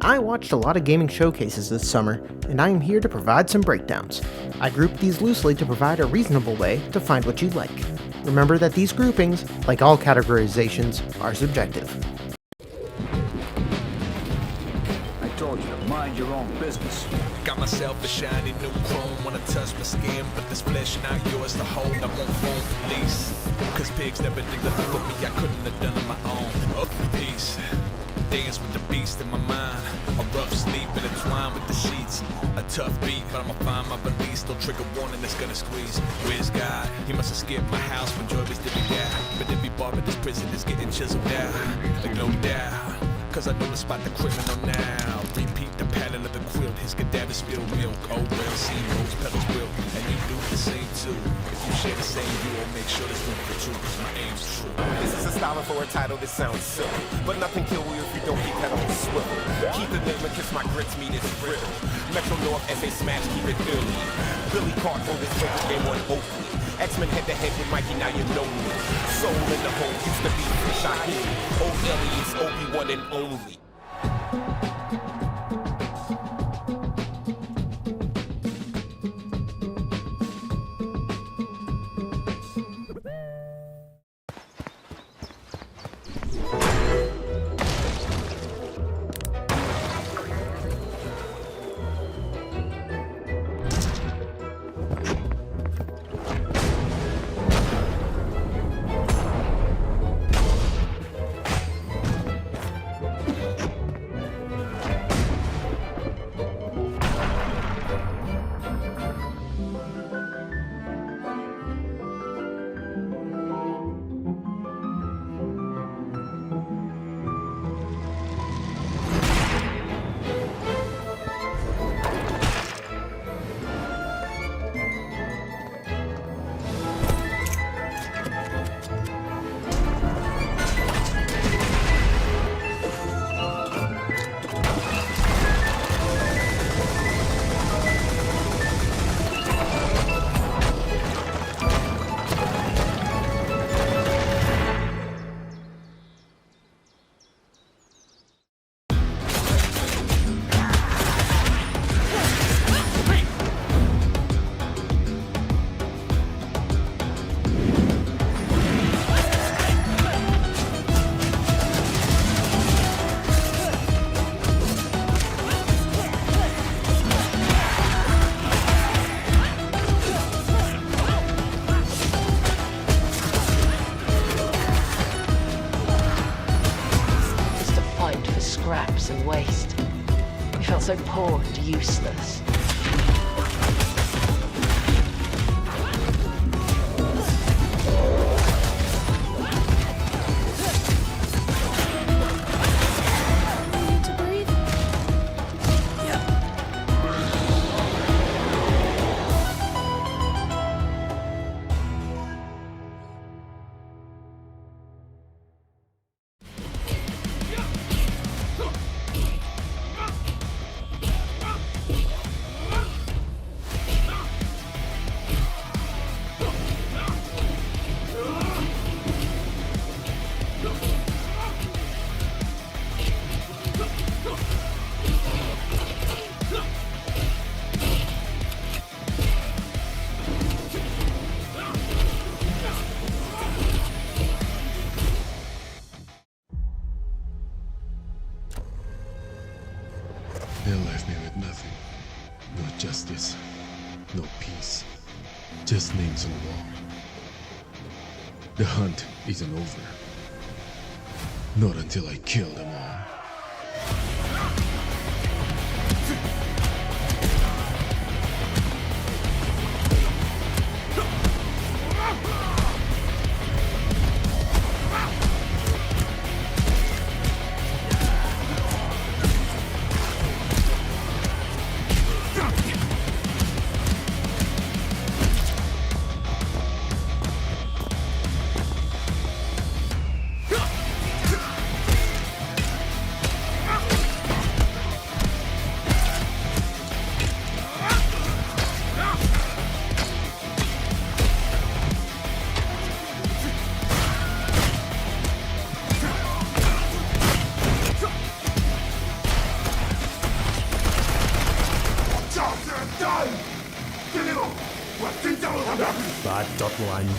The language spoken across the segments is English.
I watched a lot of gaming showcases this summer, and I am here to provide some breakdowns. I grouped these loosely to provide a reasonable way to find what you like. Remember that these groupings, like all categorizations, are subjective. I told you to mind your own business. Got myself a shiny new chrome, wanna touch my skin, but this flesh not yours to hold. I won't phone police, cause pigs never did nothing for me, I couldn't have done it my own. Up peace, dance with the beast in my mind. A rough sleep intertwined with the sheets. A tough beat, but I'ma find my release. No trigger warning that's gonna squeeze. Where's God? He must have skipped my house when Joy was dipping down. But every bar in this prison is getting chiseled down. Like no doubt, cause I know the spot the criminal now. Repeat the pattern of the quilt, his cadaver spill milk. Oh well, see rose petals wilt, and you do the same too. If you share the same view, I'll make sure there's room for two, cause my aim's true. This is a style for a title that sounds silly, but nothing kill you if you don't keep that on the swivel. Keep the name and kiss my grits, meat is brittle. Metro North, SA Smash, keep it early. Billy Cart hold his favorite game on Oakley. X-Men head to head with Mikey, now you know me. Soul in the hole, used to be Shaheed. Old aliens, Obi-Wan and only. And waste. We felt so poor and useless. They left me with nothing. No justice, no peace. Just names on the wall. The hunt isn't over. Not until I kill them all. Bad dot blind.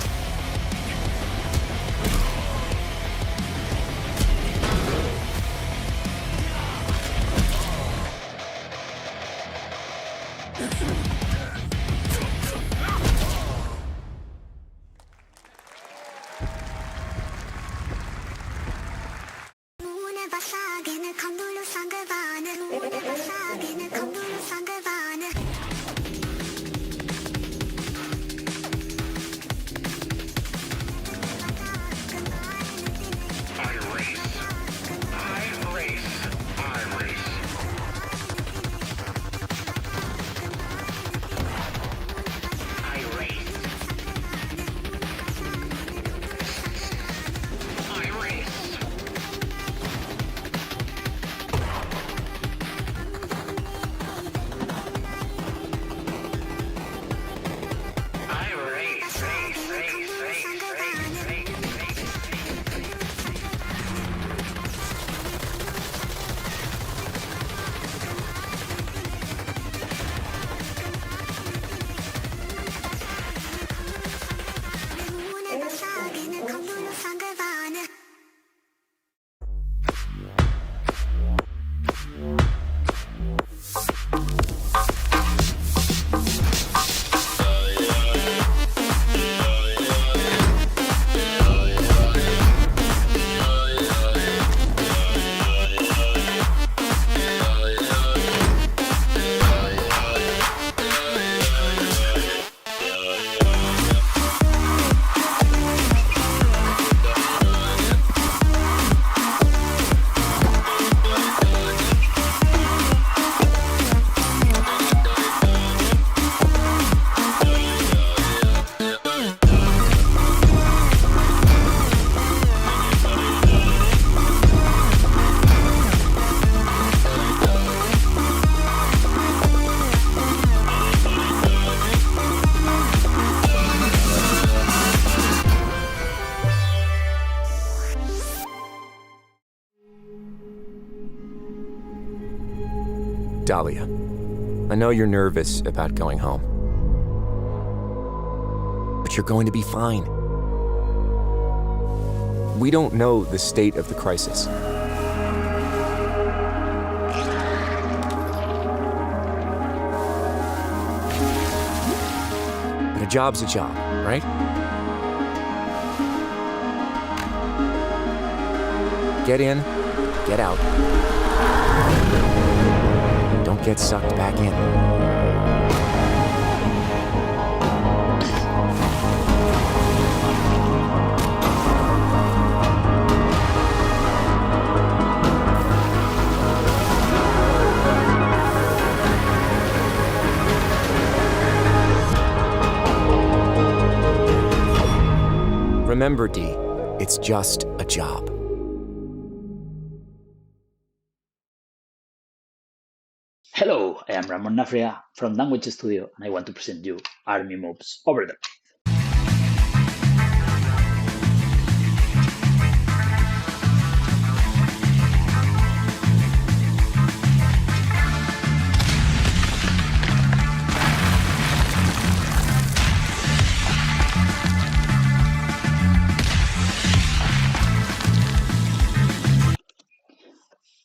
Dahlia, I know you're nervous about going home. But you're going to be fine. We don't know the state of the crisis. But a job's a job, right? Get in, get out. Don't get sucked back in. Remember, D, it's just a job. Hello, I am Ramon Nafria from Language Studio, and I want to present you Army Moves Overdrive.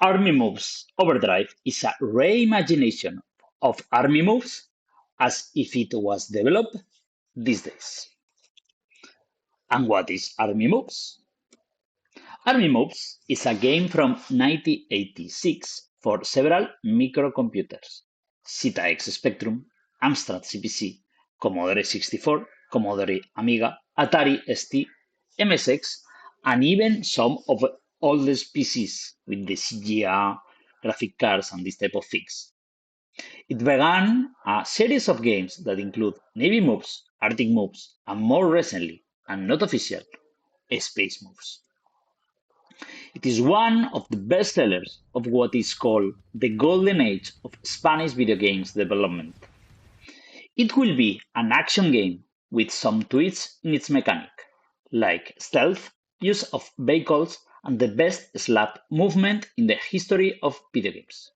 Army Moves Overdrive is a reimagination of Army Moves as if it was developed these days. And what is Army Moves? Army Moves is a game from 1986 for several microcomputers: ZX Spectrum, Amstrad CPC, Commodore 64, Commodore Amiga, Atari ST, MSX, and even some of the oldest PCs with the CGA, graphic cards, and this type of things. It began a series of games that include Navy Moves, Arctic Moves, and more recently, and not official, Space Moves. It is one of the best sellers of what is called the golden age of Spanish video games development. It will be an action game with some twists in its mechanic, like stealth, use of vehicles, and the best slap movement in the history of video games.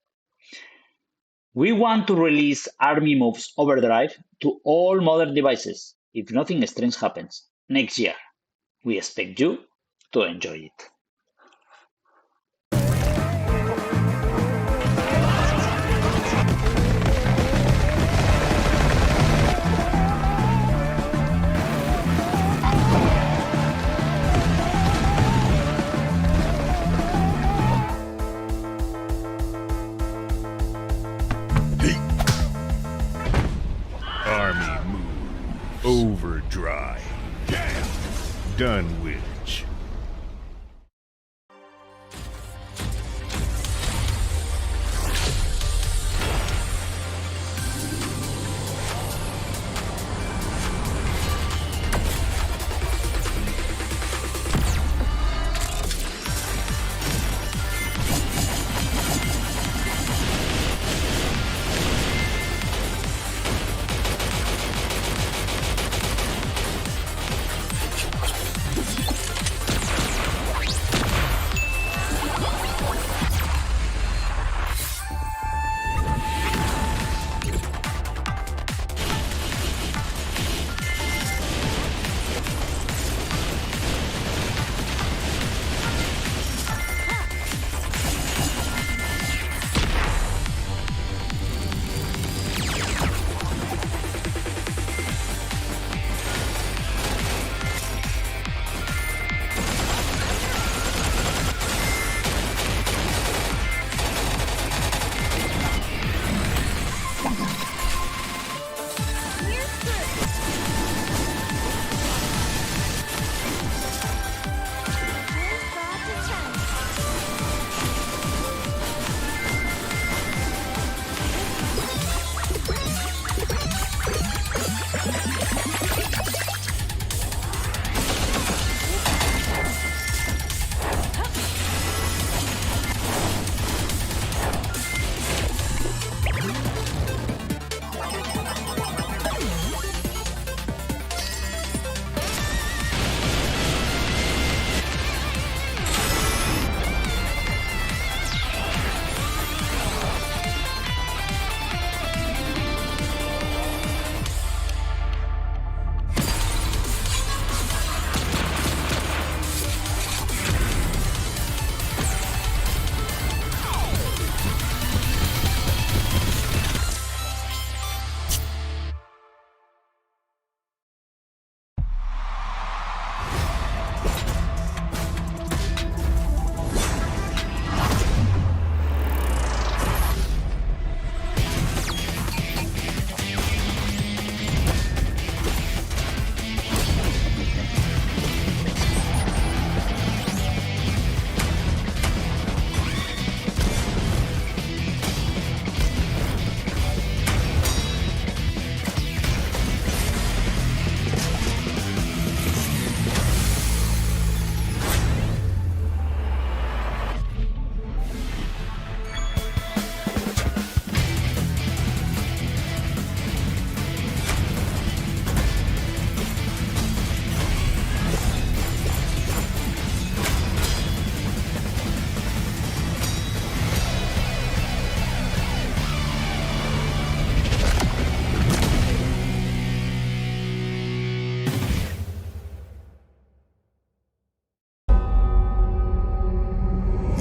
We want to release Army Moves Overdrive to all modern devices, if nothing strange happens, next year. We expect you to enjoy it. Army move. Overdrive. Dunwich.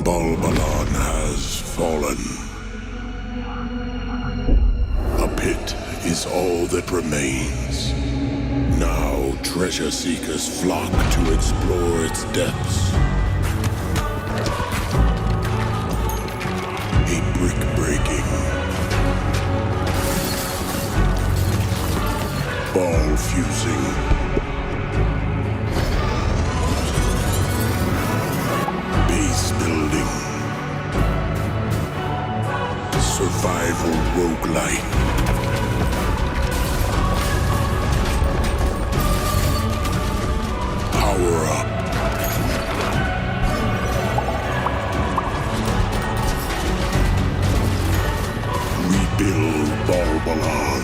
Balbalon has fallen. A pit is all that remains. Now treasure seekers flock to explore its depths. A brick-breaking, ball-fusing, base-building, survival roguelite. Power up. Rebuild Balbalon.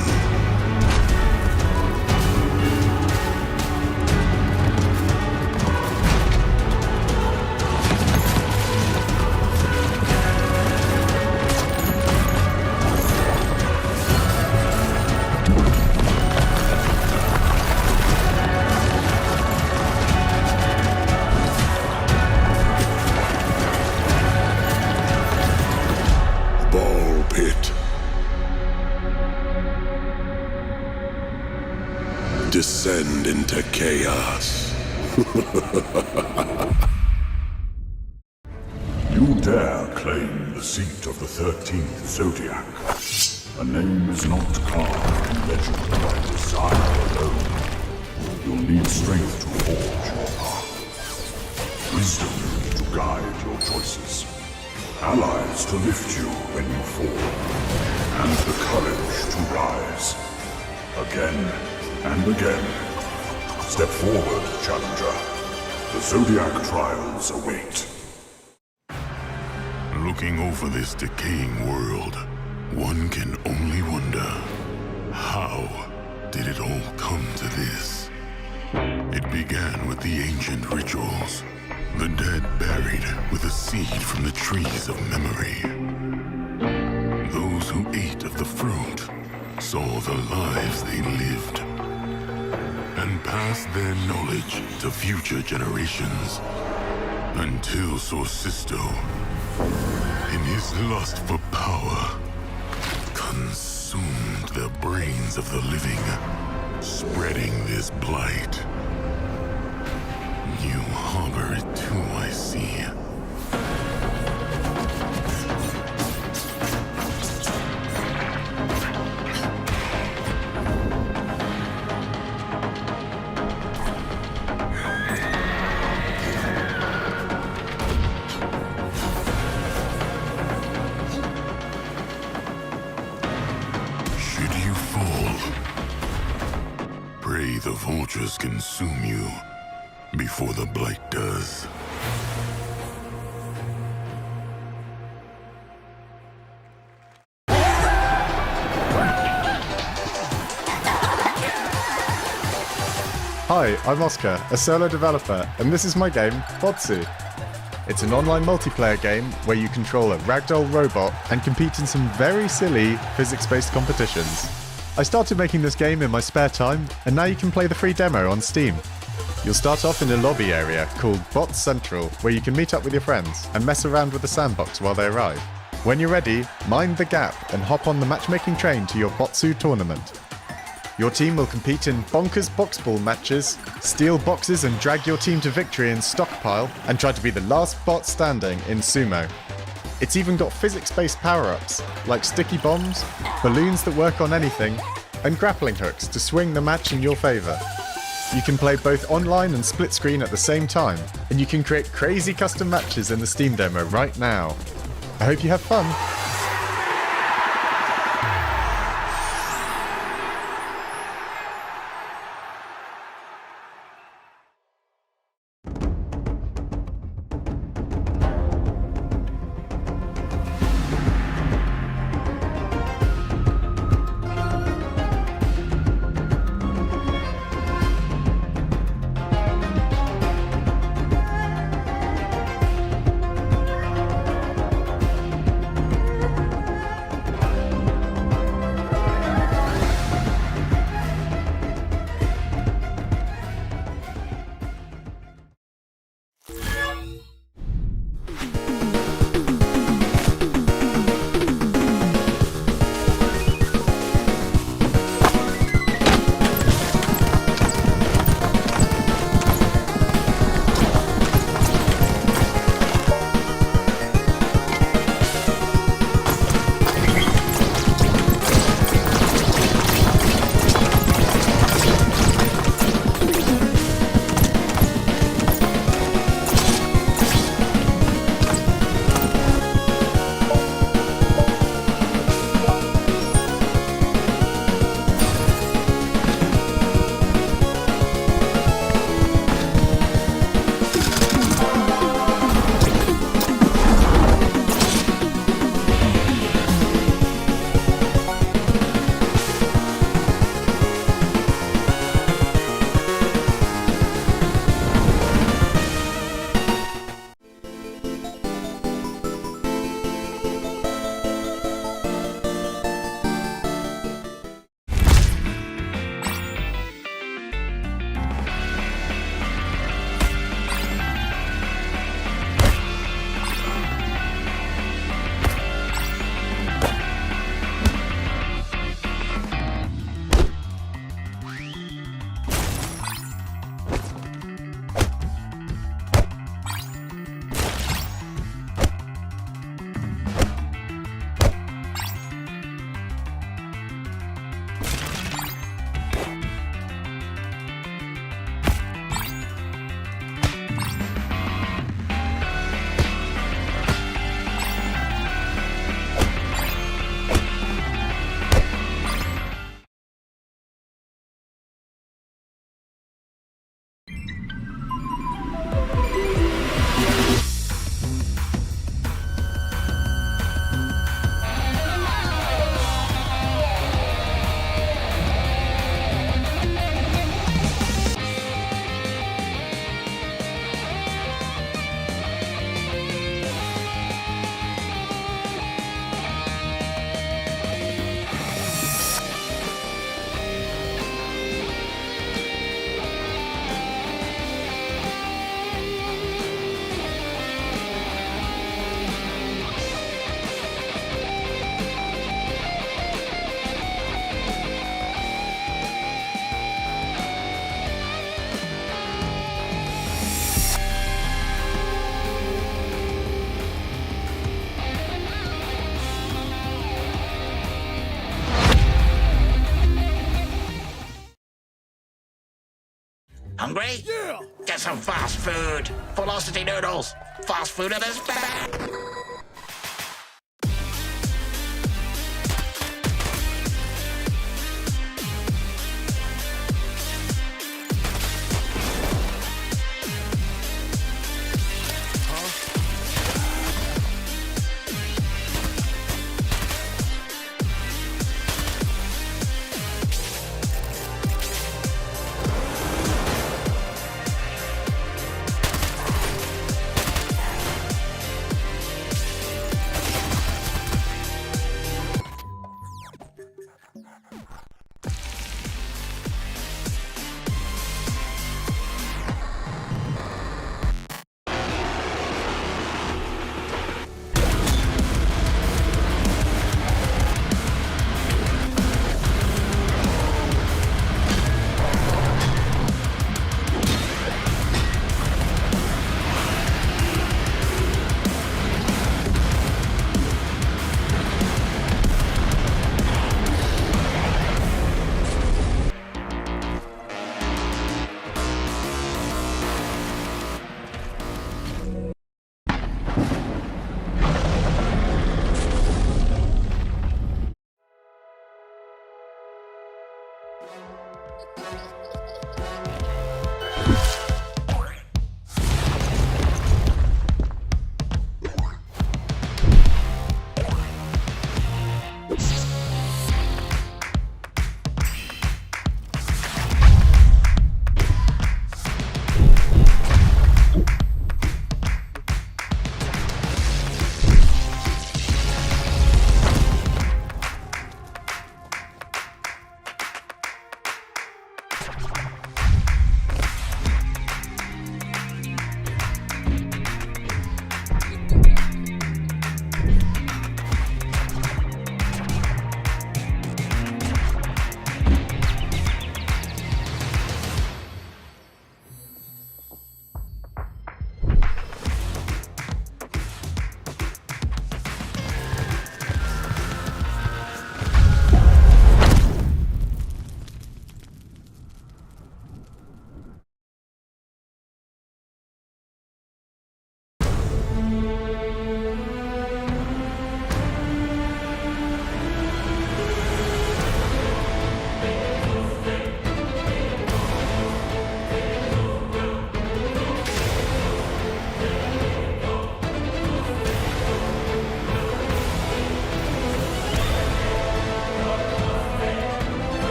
pit. Descend into chaos. You dare claim the seat of the 13th Zodiac. A name is not carved in legend by desire alone. You'll need strength to forge your path. Wisdom to guide your choices. Allies to lift you when you fall. And the courage to rise. Again and again. Step forward, challenger. The Zodiac Trials await. Looking over this decaying world, one can only wonder, how did it all come to this? It began with the ancient rituals, the dead buried with a seed from the trees of memory. Those who ate of the fruit saw the lives they lived, and passed their knowledge to future generations, until Sorcisto, in his lust for power, consumed the brains of the living, spreading this blight. You harbor it too, I see. The vultures consume you before the blight does. Hi, I'm Oscar, a solo developer, and this is my game, Botsu. It's an online multiplayer game where you control a ragdoll robot and compete in some very silly physics-based competitions. I started making this game in my spare time, and now you can play the free demo on Steam. You'll start off in a lobby area called Bot Central, where you can meet up with your friends and mess around with the sandbox while they arrive. When you're ready, mind the gap and hop on the matchmaking train to your Botsu tournament. Your team will compete in bonkers boxball matches, steal boxes and drag your team to victory in Stockpile, and try to be the last bot standing in Sumo. It's even got physics-based power-ups, like sticky bombs, balloons that work on anything, and grappling hooks to swing the match in your favour. You can play both online and split screen at the same time, and you can create crazy custom matches in the Steam demo right now. I hope you have fun! Hungry? Yeah! Get some fast food! Velocity noodles! Fast food at its best!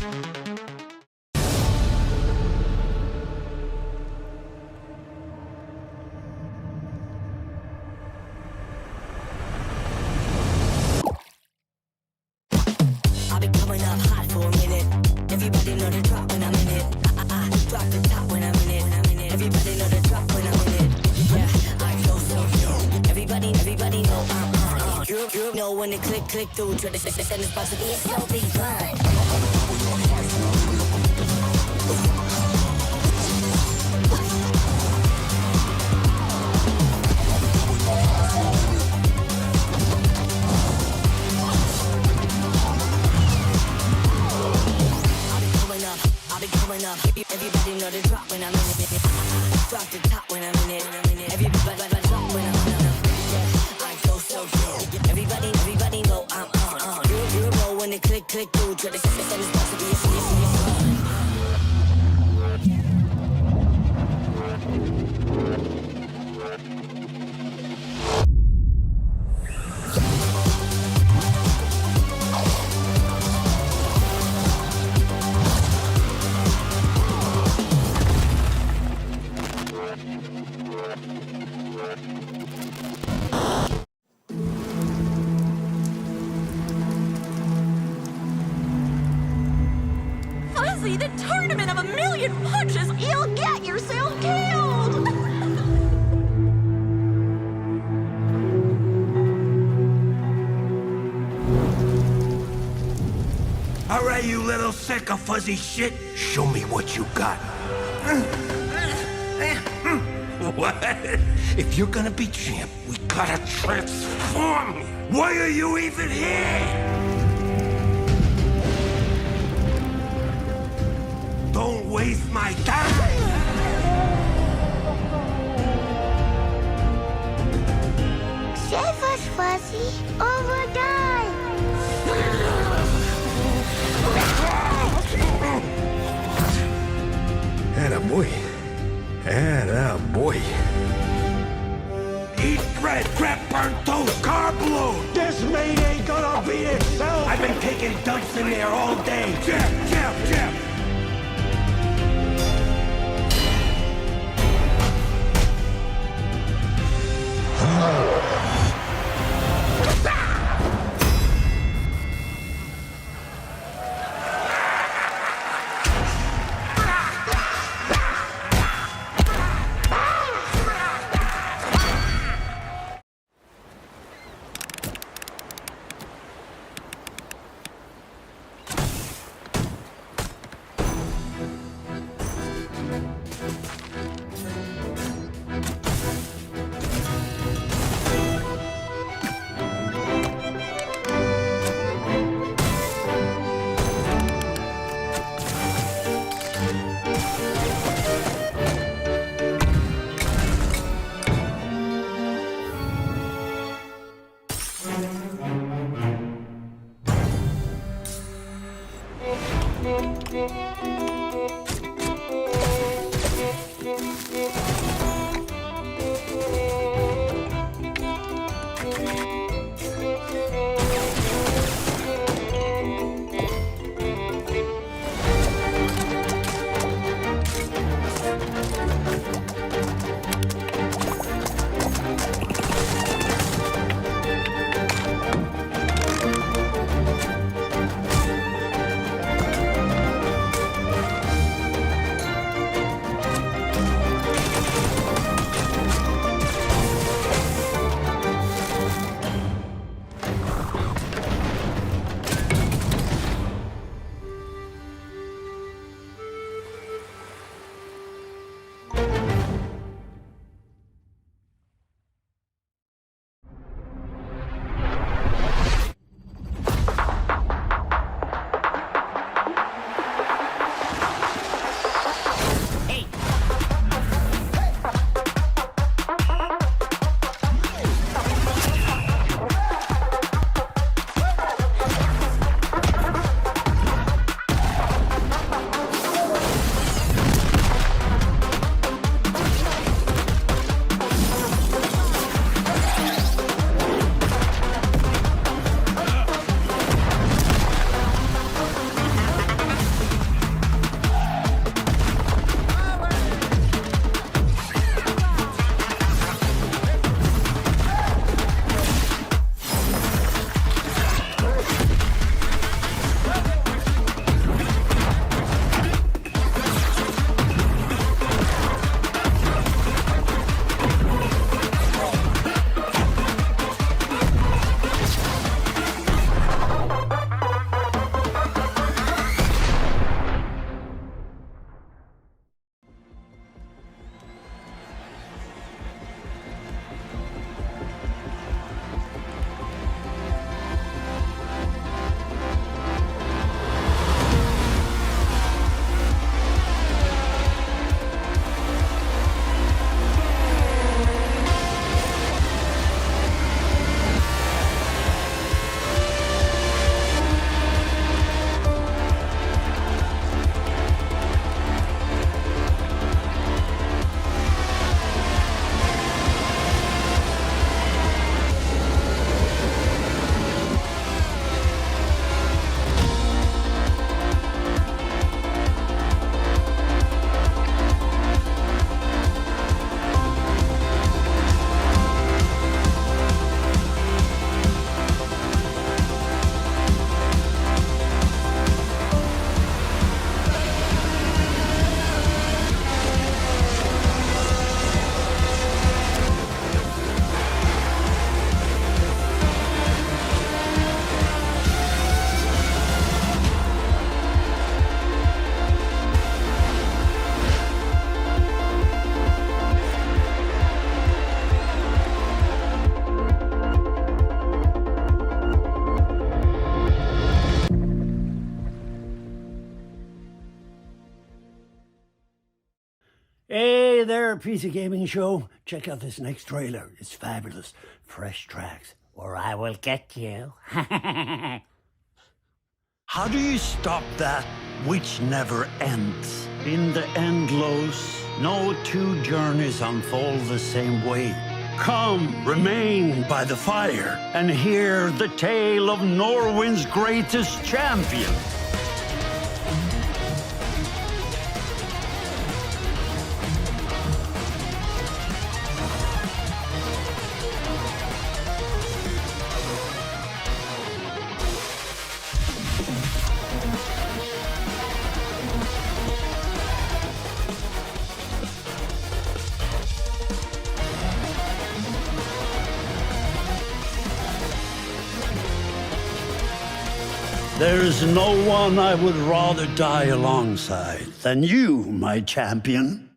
I'll be coming up hot for a minute. Everybody know the drop when I'm in it. I drop the top when I'm in it. Everybody know the drop when I'm in it. Yeah, I go so. Everybody know I'm on. You know when the click through. Try to send this box to be a so big fun. Coming up, everybody know the drop when I'm in it. Drop the top when I'm in it. Everybody drop when I'm in it. Yeah, I go so. Everybody know I'm on. You know when the click through. Try to send this box to be a Fuzzy, the tournament of a million punches, you'll get yourself killed! Alright, you little sick of fuzzy shit. Show me what you got. What? If you're gonna be champ, we gotta transform. Why are you even here? Don't waste my time! Save us, Fuzzy, or we'll die! Attaboy. Attaboy. Eat bread, grab burnt toast, carb load! This meat ain't gonna beat itself! I've been taking dumps in there all day! Jab! Hey there, PC Gaming Show. Check out this next trailer. It's fabulous. Fresh tracks, or I will get you. How do you stop that which never ends? In the endless, no two journeys unfold the same way. Come, remain by the fire, and hear the tale of Norwind's greatest champion. There's no one I would rather die alongside than you, my champion.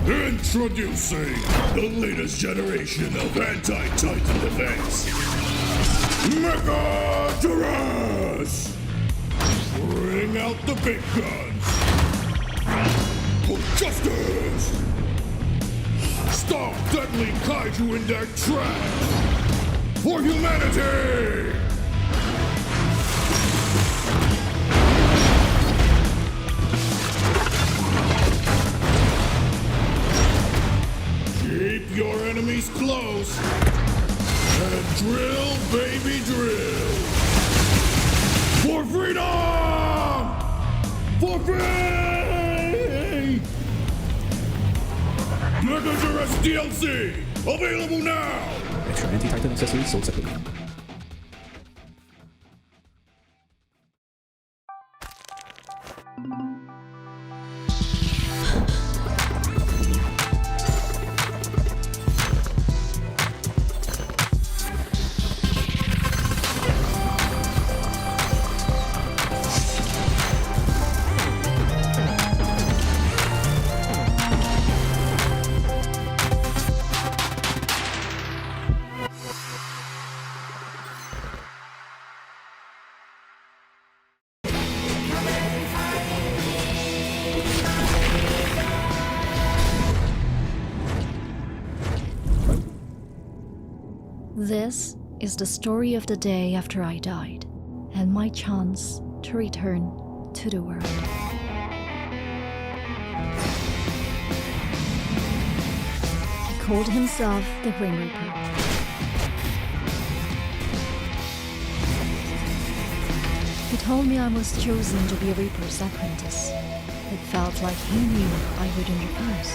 Introducing the latest generation of anti-Titan defense. Mecha-Terras! Bring out the big guns. For justice! Stop deadly kaiju in their tracks! For humanity! Keep your enemies close and drill, baby, drill. For freedom! For free! Mecha-Terras DLC available now! Extra anti-Titan accessories sold separately. This is the story of the day after I died, and my chance to return to the world. He called himself the Grim Reaper. He told me I was chosen to be a Reaper's apprentice. It felt like he knew I wouldn't refuse.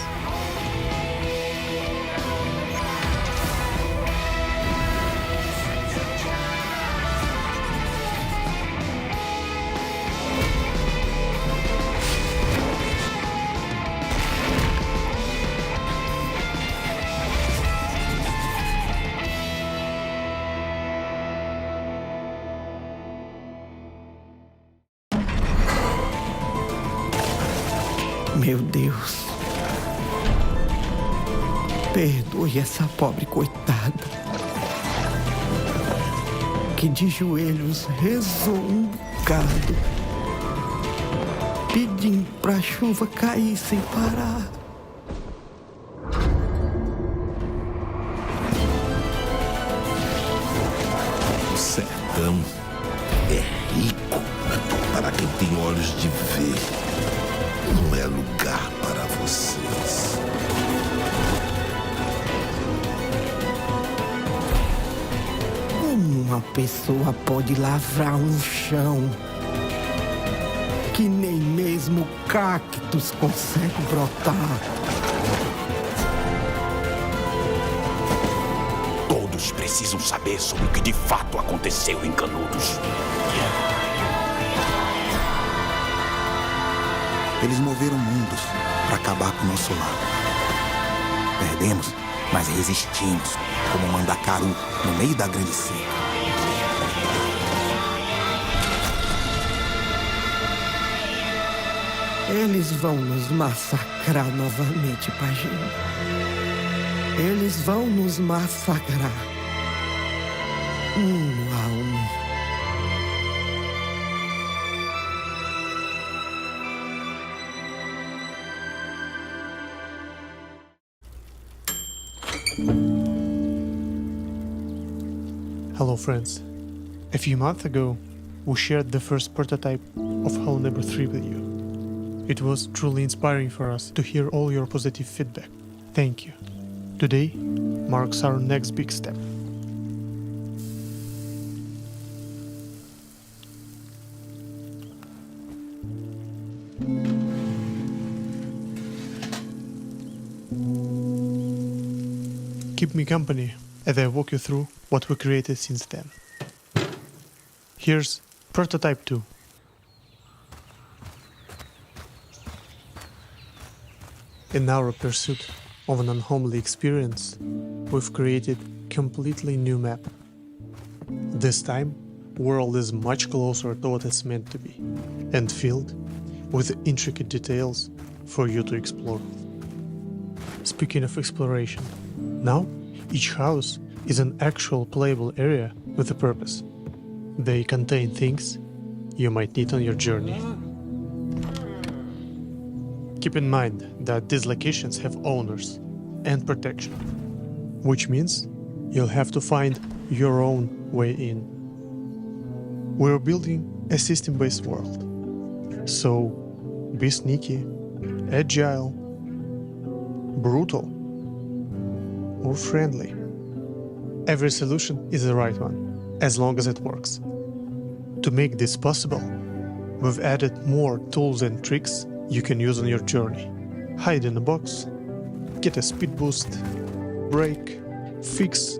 Meu Deus. Perdoe essa pobre coitada, que de joelhos rezou um bocado, pedindo pra chuva cair sem parar. O sertão é rico para quem tem olhos de ver. Não é lugar para vocês. Como uma pessoa pode lavrar um chão que nem mesmo cactos consegue brotar? Todos precisam saber sobre o que de fato aconteceu em Canudos. Eles moveram mundos para acabar com o nosso lar. Perdemos, mas resistimos, como um mandacaru no meio da grande seca. Eles vão nos massacrar novamente, Pajinho. Eles vão nos massacrar. Um a um. Hello friends. A few months ago, we shared the first prototype of Hello 3 with you. It was truly inspiring for us to hear all your positive feedback. Thank you. Today marks our next big step. Keep me company as I walk you through what we created since then. Here's Prototype 2. In our pursuit of an unhomely experience, we've created a completely new map. This time, world is much closer to what it's meant to be, and filled with intricate details for you to explore. Speaking of exploration, now each house is an actual playable area with a purpose. They contain things you might need on your journey. Keep in mind that these locations have owners and protection, which means you'll have to find your own way in. We're building a system-based world, so be sneaky, agile, brutal, or friendly. Every solution is the right one, as long as it works. To make this possible, we've added more tools and tricks you can use on your journey. Hide in a box, get a speed boost, break, fix,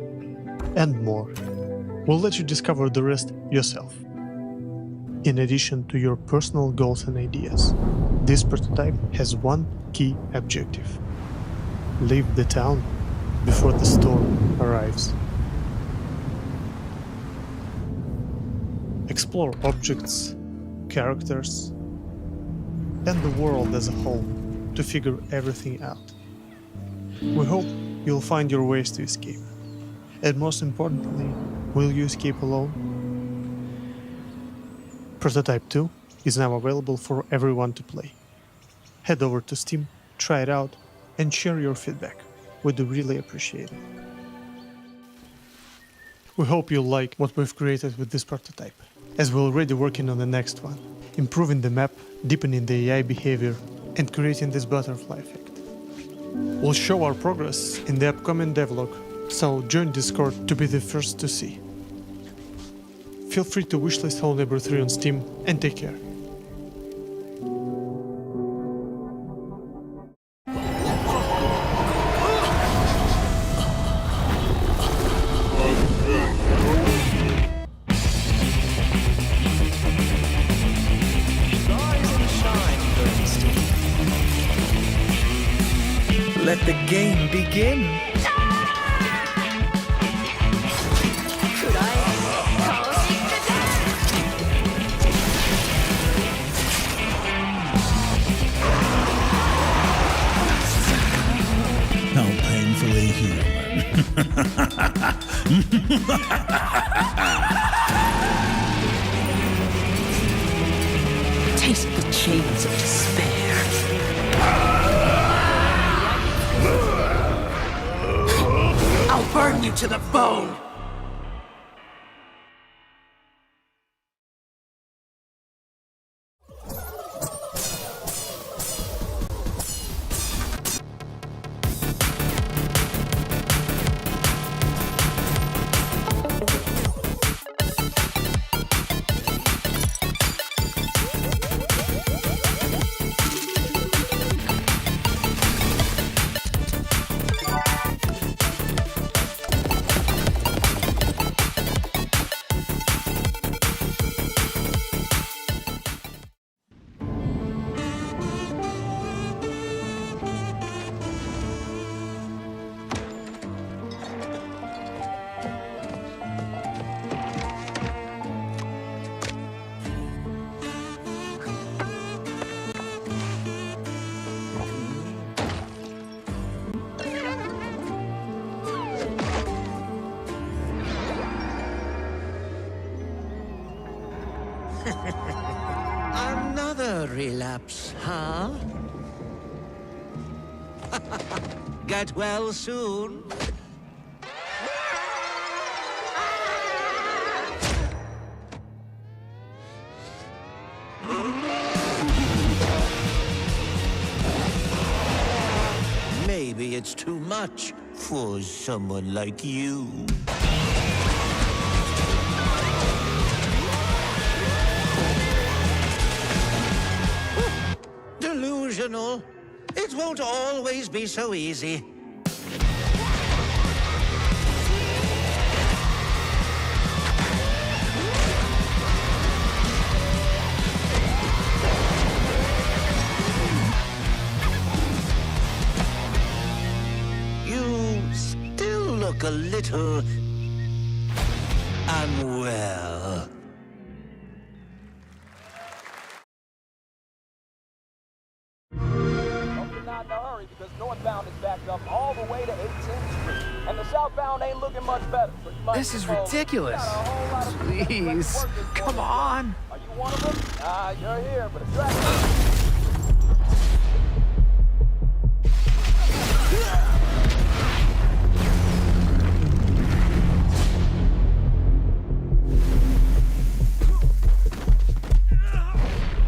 and more. We'll let you discover the rest yourself. In addition to your personal goals and ideas, this prototype has one key objective: leave the town before the storm arrives. Explore objects, characters, and the world as a whole to figure everything out. We hope you'll find your ways to escape. And most importantly, will you escape alone? Prototype 2 is now available for everyone to play. Head over to Steam, try it out, and share your feedback. We'd really appreciate it. We hope you'll like what we've created with this prototype, as we're already working on the next one, improving the map, deepening the AI behavior, and creating this butterfly effect. We'll show our progress in the upcoming devlog, so join Discord to be the first to see. Feel free to wishlist Hello 3 on Steam, and take care. Let the game begin. Taste the chains of despair. I'll burn you to the bone. Another relapse, huh? Get well soon. Maybe it's too much for someone like you. Delusional. It won't always be so easy. You still look a little unwell. Not in a hurry because northbound is backed up all the way to 18th Street, and the southbound ain't looking much better. So you might This is ridiculous. Please, come on. Are you one of them? You're here, but it's right.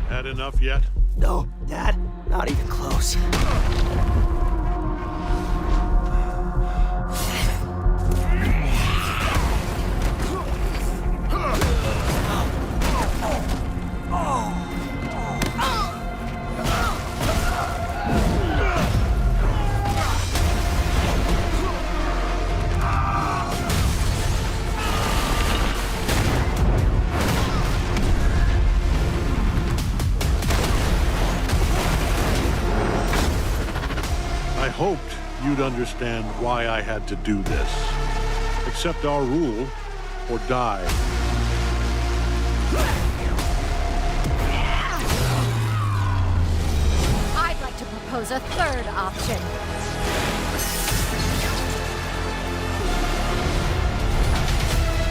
Had enough yet? No, Dad, not even close. I hoped you'd understand why I had to do this. Accept our rule, or die. I'd like to propose a third option.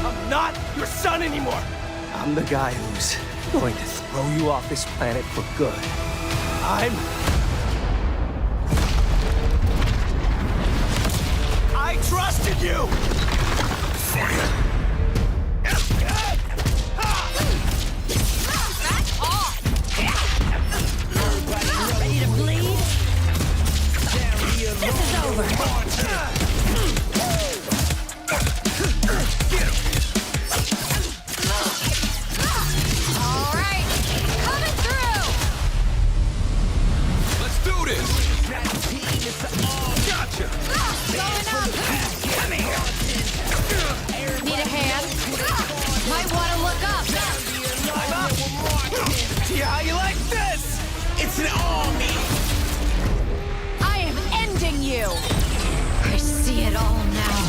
I'm not your son anymore. I'm the guy who's going to throw you off this planet for good. I trusted you! Ready to bleed? This is over. All right, coming through. Let's do this. Gotcha. Going up. Come here. Need a hand? Might want to look up. I'm up. Yeah, how you like this? It's an army. I am ending you. I see it all now.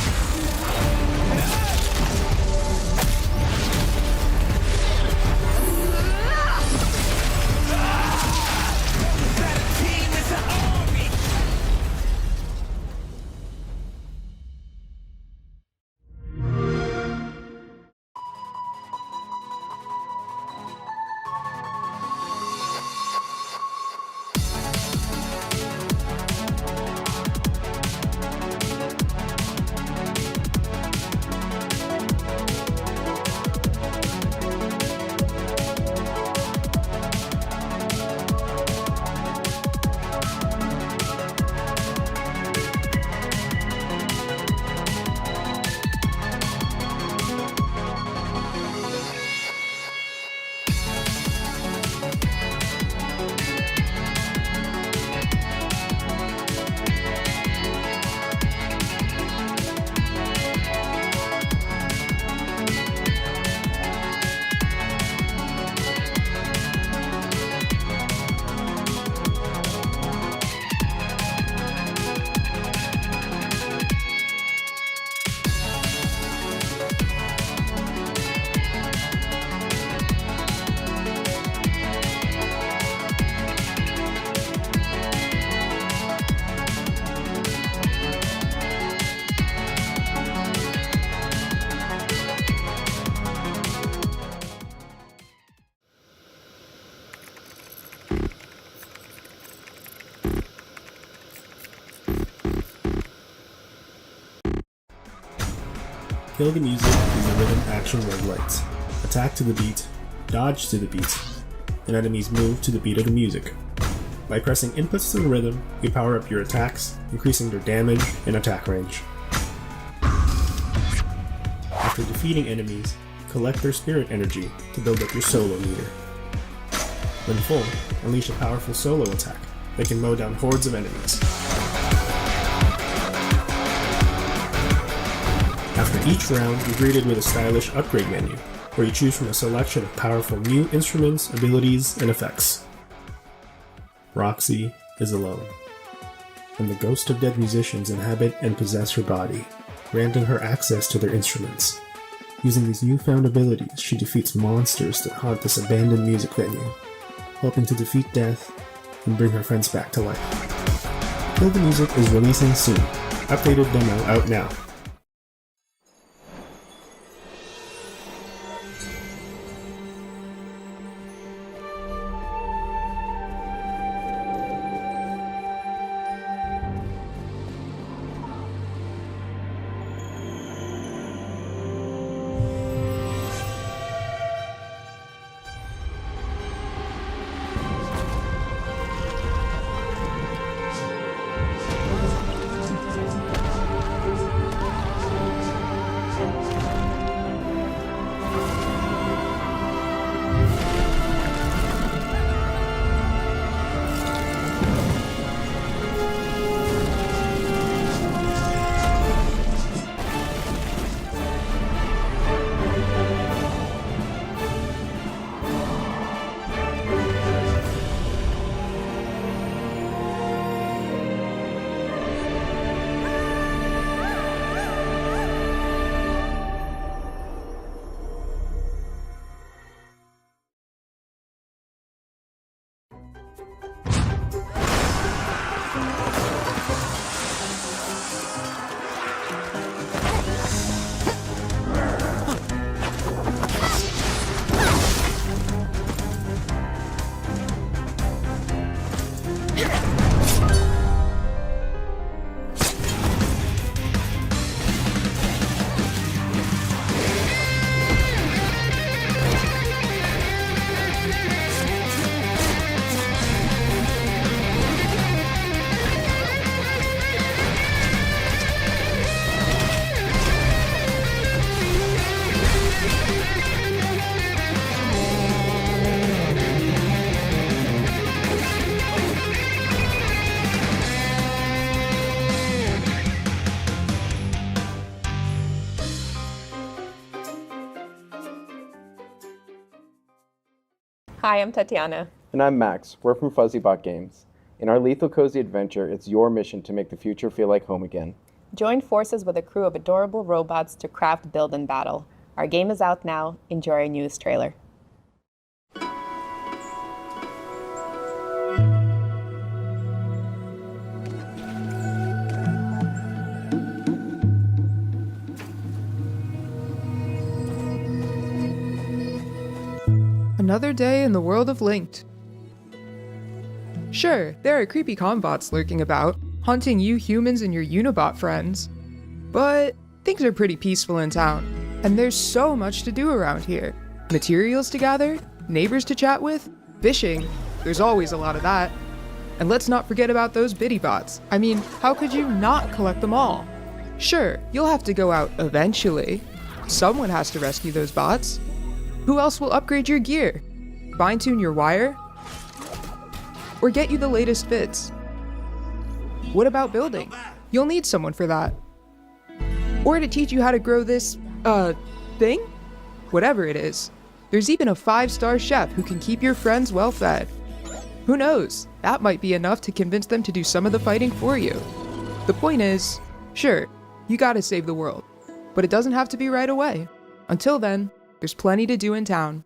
Kill the Music is a rhythm action roguelite. Attack to the beat, dodge to the beat, and enemies move to the beat of the music. By pressing inputs to the rhythm, you power up your attacks, increasing their damage and attack range. After defeating enemies, collect their spirit energy to build up your solo meter. When full, unleash a powerful solo attack that can mow down hordes of enemies. After each round, you're greeted with a stylish upgrade menu, where you choose from a selection of powerful new instruments, abilities, and effects. Roxy is alone, and the ghost of dead musicians inhabit and possess her body, granting her access to their instruments. Using these newfound abilities, she defeats monsters that haunt this abandoned music venue, hoping to defeat death and bring her friends back to life. Kill the Music is releasing soon. Updated demo out now. Hi, I'm Tatiana. And I'm Max. We're from FuzzyBot Games. In our Lethal Cozy adventure, it's your mission to make the future feel like home again. Join forces with a crew of adorable robots to craft, build, and battle. Our game is out now. Enjoy our newest trailer. Another day in the world of Lynked. Sure, there are creepy combots lurking about, haunting you humans and your Unibot friends. But things are pretty peaceful in town, and there's so much to do around here. Materials to gather, neighbors to chat with, fishing, there's always a lot of that. And let's not forget about those biddy bots. I mean, how could you not collect them all? Sure, you'll have to go out eventually. Someone has to rescue those bots. Who else will upgrade your gear? Fine-tune your wire? Or get you the latest fits? What about building? You'll need someone for that. Or to teach you how to grow this, thing? Whatever it is. There's even a 5-star chef who can keep your friends well fed. Who knows? That might be enough to convince them to do some of the fighting for you. The point is, sure, you gotta save the world. But it doesn't have to be right away. Until then, there's plenty to do in town.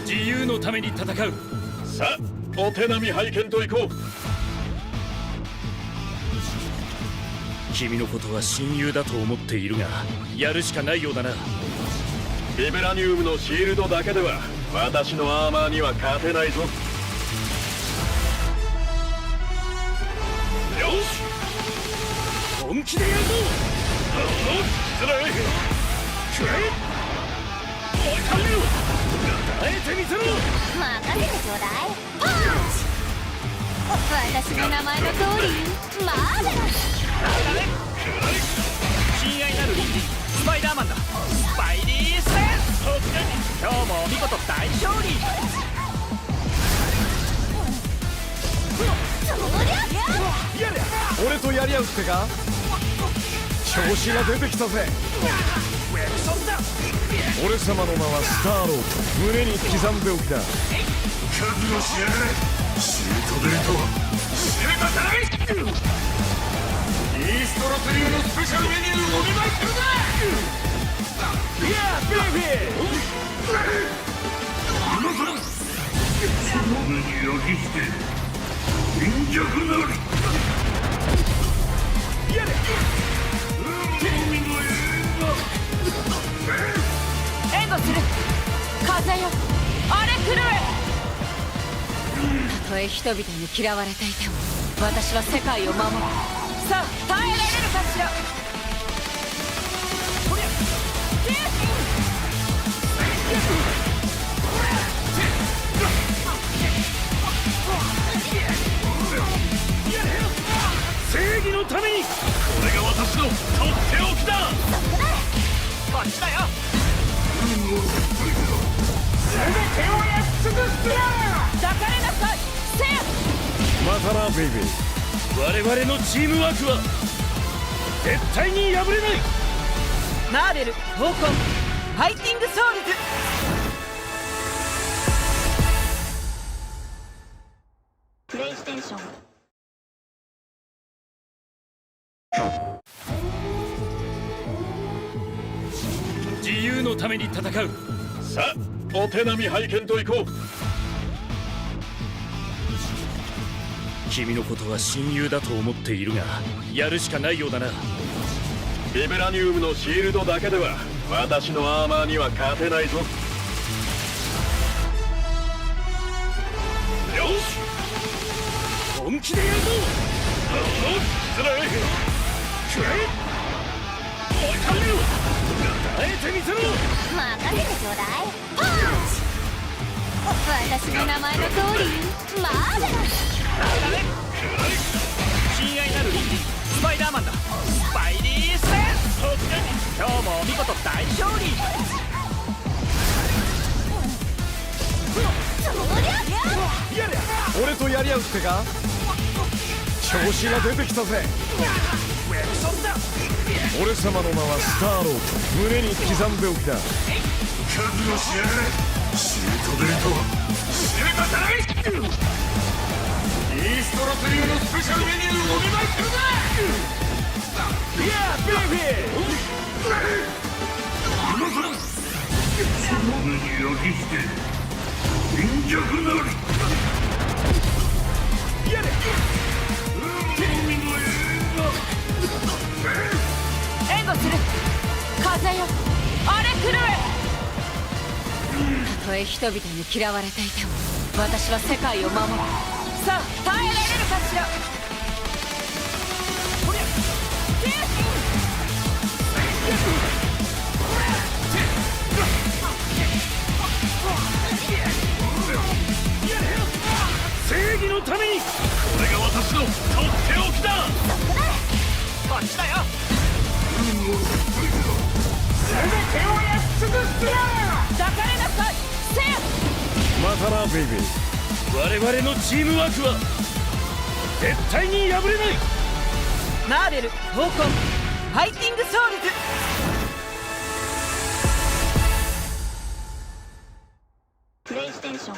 自由のために戦う。さあ、お手並み拝見といこう。君のことは親友だと思っているが、やるしかないようだな。ビブラニウムのシールドだけでは私のアーマーには勝てないぞ。よし、本気でやるぞ。失礼。くらえ。おい、神よ、耐えてみせろ。任せてちょうだい。パンチ。私の名前の通りマーベラス。親愛なるリンディ、スパイダーマンだ。スパイリーセンス。今日も見事大勝利。俺とやり合うってか。調子が出てきたぜ。俺様の名はスターロード。胸に刻んでおきだ。覚悟しやがれ。シュートデート知ればたらい。イーストロス流のスペシャルメニューをお見舞いするな。いやベイビー。その目に焼き付け貧弱なる。やれ。海の援護する。風よ、荒れ狂え。たとえ人々に嫌われていても私は世界を守る。さあ、耐えられるかしら。こりゃ正義のために。これが私のとっておきだ。こっちだよ。全てを焼き尽くす。抱かれなさい。せや。またなベイビー。我々のチームワークは絶対に破れない。マーベル、トーコン、ファイティングソウルズ。プレイステーション。自由のために戦う。さあ、お手並み拝見といこう。君のことは親友だと思っているが、やるしかないようだな。ビブラニウムのシールドだけでは私のアーマーには勝てないぞ。よし、本気でやるぞ。失礼。くらえ。おい、神よ、耐えてみせろ。任せてちょうだい。パンチ。私の名前の通りマーベラス。親愛なるリンディ、スパイダーマンだ。スパイリーセンス。今日も見事大勝利。やれ。俺とやり合うってか。調子が出てきたぜ。俺様の名はスターロード。胸に刻んでおきだ。覚悟しやがれ。シュートデート知ればたらい。イーストロス流のスペシャルメニューをお見舞いするな。いやベイビー。その目に焼き付け貧弱なる。やれ。海の援護する。風よ、荒れ狂え。たとえ人々に嫌われていても私は世界を守る。さあ、耐えられるかしら。こりゃ正義のために。これが私のとっておきだ。こっちだよ。全てを焼き尽くす。抱かれなさい。せや。またなベイビー。我々のチームワークは絶対に破れない。マーベル、トーコン、ファイティングソウルズ。プレイステーション。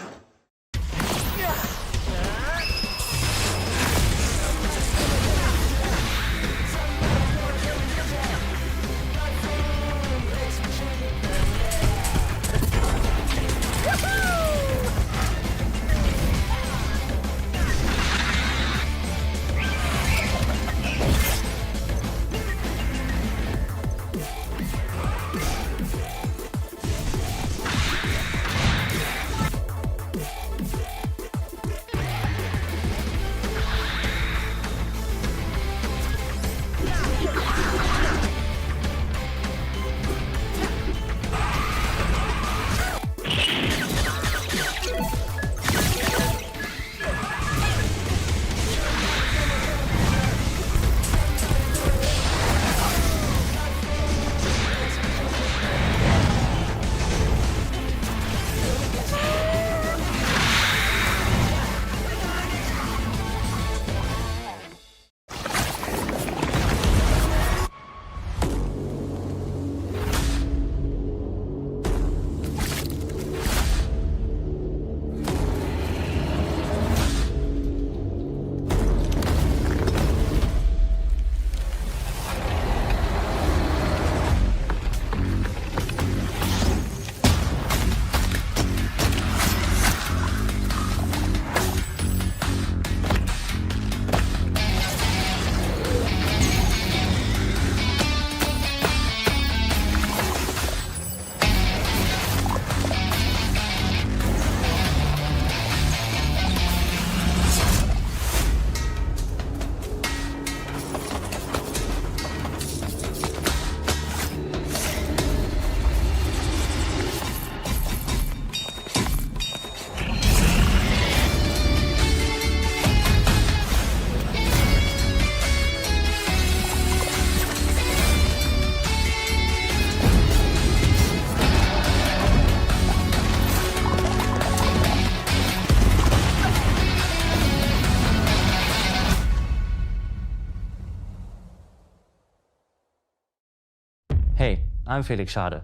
Hey, I'm Felix Schade.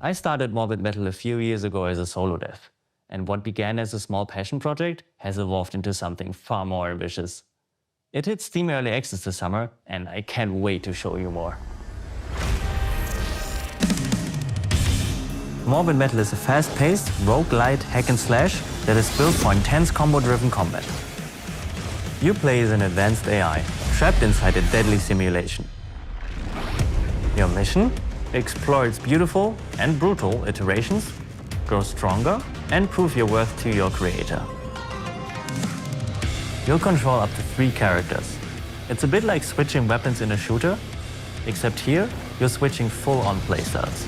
I started Morbid Metal a few years ago as a solo dev, and what began as a small passion project has evolved into something far more ambitious. It hit Steam Early Access this summer, and I can't wait to show you more. Morbid Metal is a fast-paced, roguelite hack and slash that is built for intense combo-driven combat. You play as an advanced AI, trapped inside a deadly simulation. Your mission? Explore its beautiful and brutal iterations, grow stronger, and prove your worth to your creator. You'll control up to 3 characters. It's a bit like switching weapons in a shooter, except here, you're switching full-on playstyles.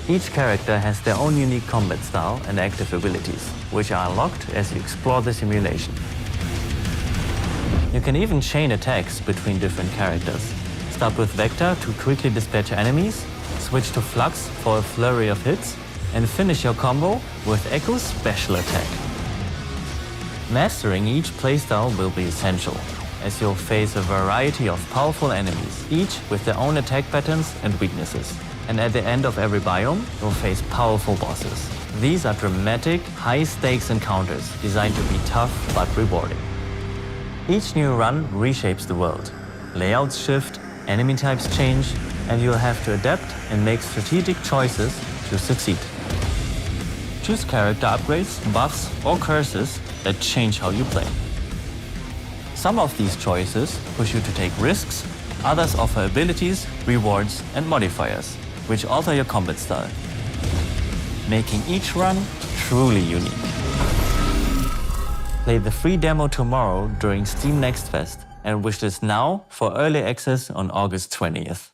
Each character has their own unique combat style and active abilities, which are unlocked as you explore the simulation. You can even chain attacks between different characters. Start with Vector to quickly dispatch enemies, switch to Flux for a flurry of hits, and finish your combo with Echo's special attack. Mastering each playstyle will be essential, as you'll face a variety of powerful enemies, each with their own attack patterns and weaknesses. And at the end of every biome, you'll face powerful bosses. These are dramatic, high-stakes encounters designed to be tough but rewarding. Each new run reshapes the world. Layouts shift, enemy types change, and you'll have to adapt and make strategic choices to succeed. Choose character upgrades, buffs, or curses that change how you play. Some of these choices push you to take risks, others offer abilities, rewards, and modifiers, which alter your combat style, making each run truly unique. Play the free demo tomorrow during Steam Next Fest and wishlist now for early access on August 20th.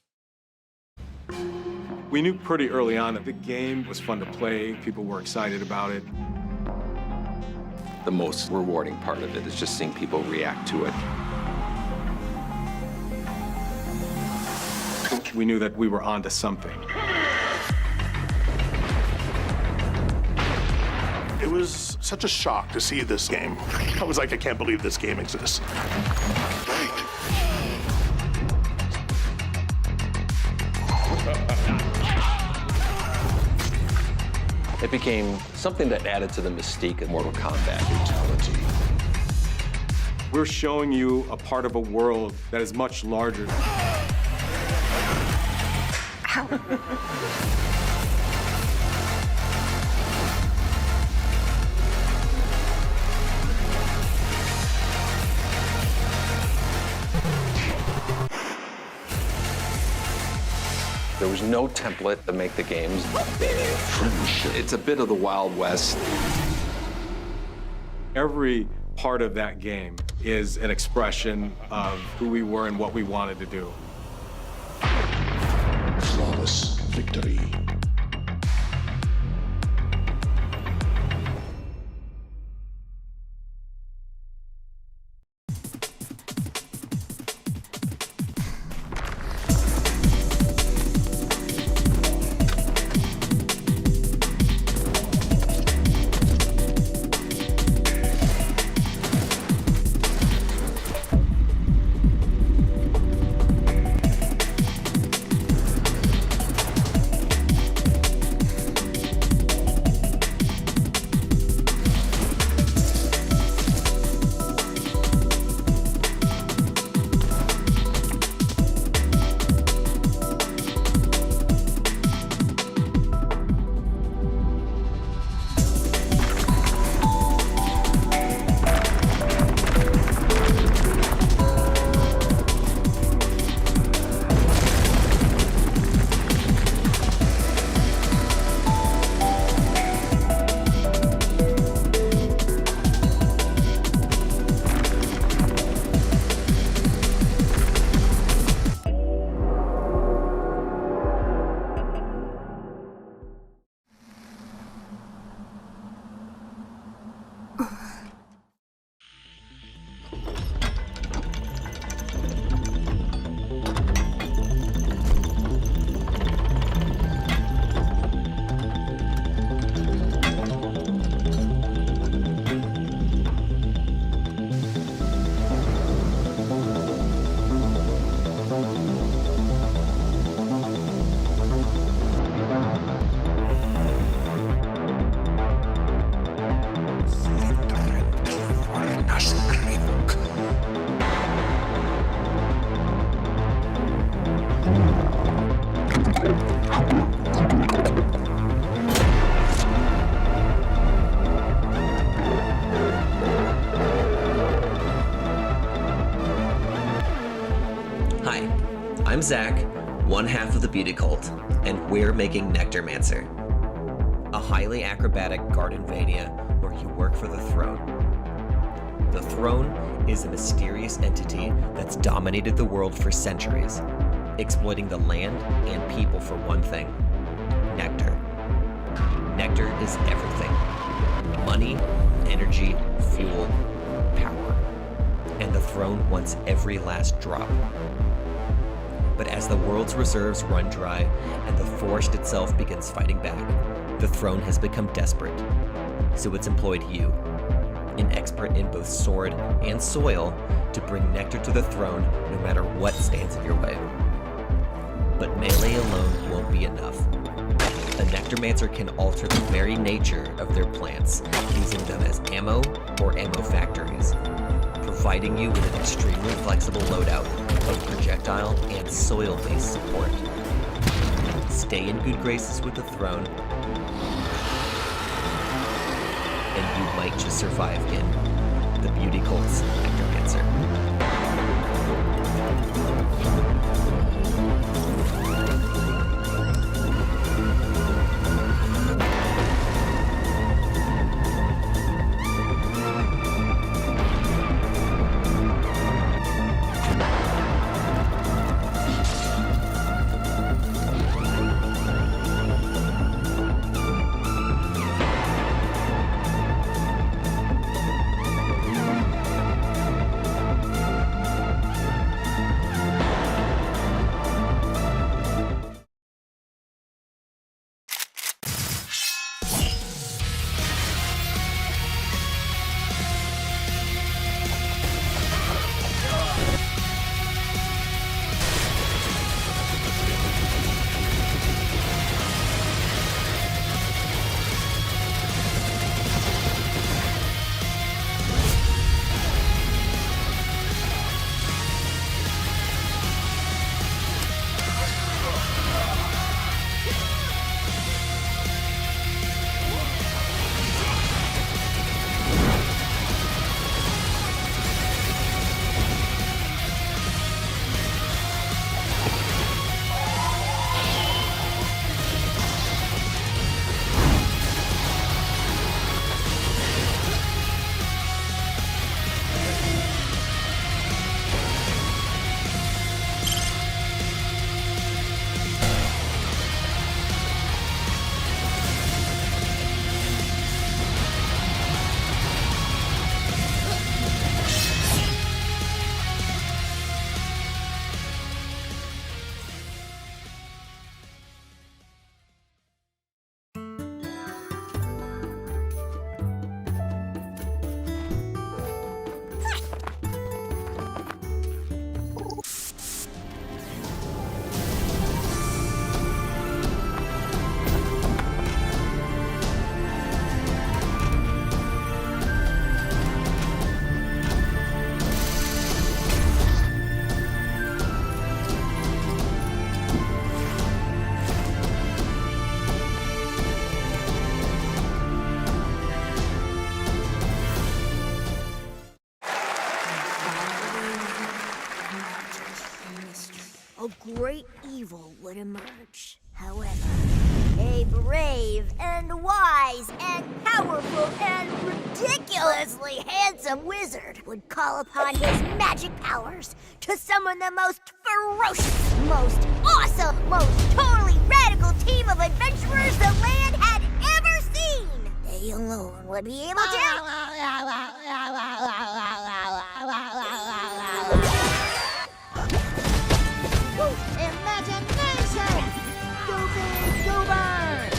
We knew pretty early on that the game was fun to play, people were excited about it. The most rewarding part of it is just seeing people react to it. We knew that we were onto something. It was such a shock to see this game. I was like, I can't believe this game exists. It became something that added to the mystique of Mortal Kombat. Brutality. We're showing you a part of a world that is much larger. There was no template to make the games. It's a bit of the Wild West. Every part of that game is an expression of who we were and what we wanted to do. Flawless victory. Hi, I'm Zach, one half of the Beauty Cult, and we're making Nectarmancer, a highly acrobatic Gardenvania where you work for the Throne. The Throne is a mysterious entity that's dominated the world for centuries, exploiting the land and people for one thing: nectar. Nectar is everything: money, energy, fuel, power. And the Throne wants every last drop. But as the world's reserves run dry and the forest itself begins fighting back, the Throne has become desperate. So it's employed you, an expert in both sword and soil, to bring nectar to the Throne no matter what stands in your way. But melee alone won't be enough. A Nectarmancer can alter the very nature of their plants, using them as ammo or ammo factories, providing you with an extremely flexible loadout of projectile and soil-based support. Stay in good graces with the Throne, and you might just survive in the Beauty Cult's Nectarmancer. A great evil would emerge. However, a brave and wise and powerful and ridiculously handsome wizard would call upon his magic powers to summon the most ferocious, most awesome, most totally radical team of adventurers the land had ever seen. They alone would be able to... Imagination! Go big, go burn!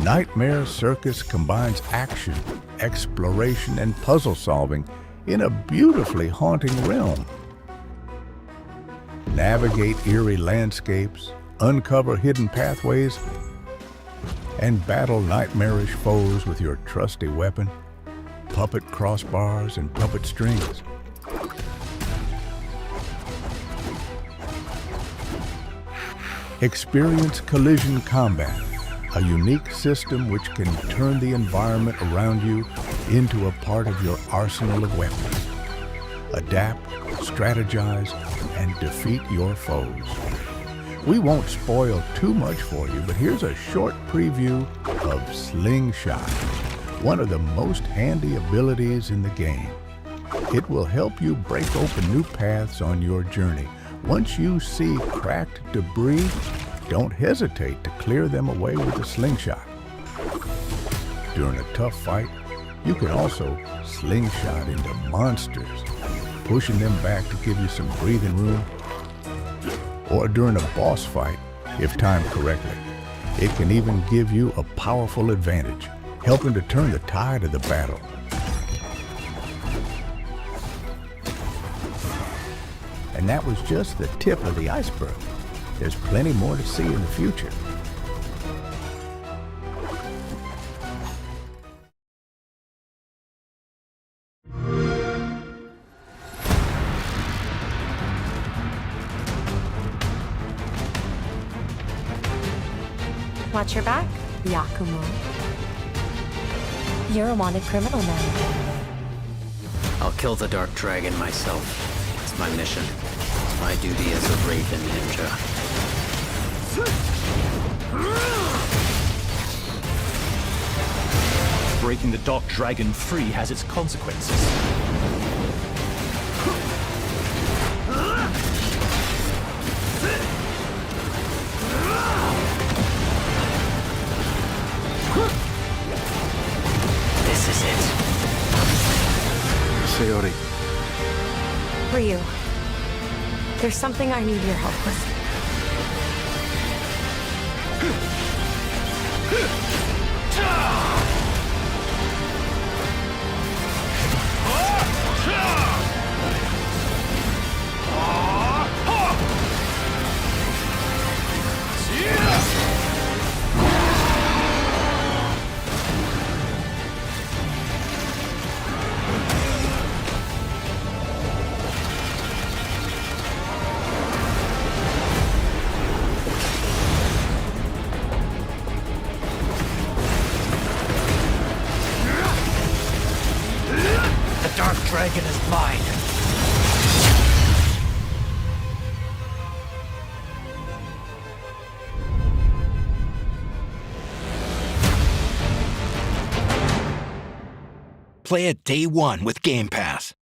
Nightmare Circus combines action, exploration, and puzzle solving in a beautifully haunting realm. Navigate eerie landscapes, uncover hidden pathways, and battle nightmarish foes with your trusty weapon, puppet crossbars, and puppet strings. Experience collision combat, a unique system which can turn the environment around you into a part of your arsenal of weapons. Adapt, strategize, and defeat your foes. We won't spoil too much for you, but here's a short preview of Slingshot, one of the most handy abilities in the game. It will help you break open new paths on your journey. Once you see cracked debris, don't hesitate to clear them away with a slingshot. During a tough fight, you can also slingshot into monsters, pushing them back to give you some breathing room. Or during a boss fight, if timed correctly, it can even give you a powerful advantage, helping to turn the tide of the battle. And that was just the tip of the iceberg. There's plenty more to see in the future. Watch your back, Yakumo. You're a wanted criminal now. I'll kill the Dark Dragon myself. It's my mission. It's my duty as a Raven Ninja. Breaking the Dark Dragon free has its consequences. This is it. Sayori. Ryu, there's something I need your help with. Dragon is mine. Play it day one with Game Pass.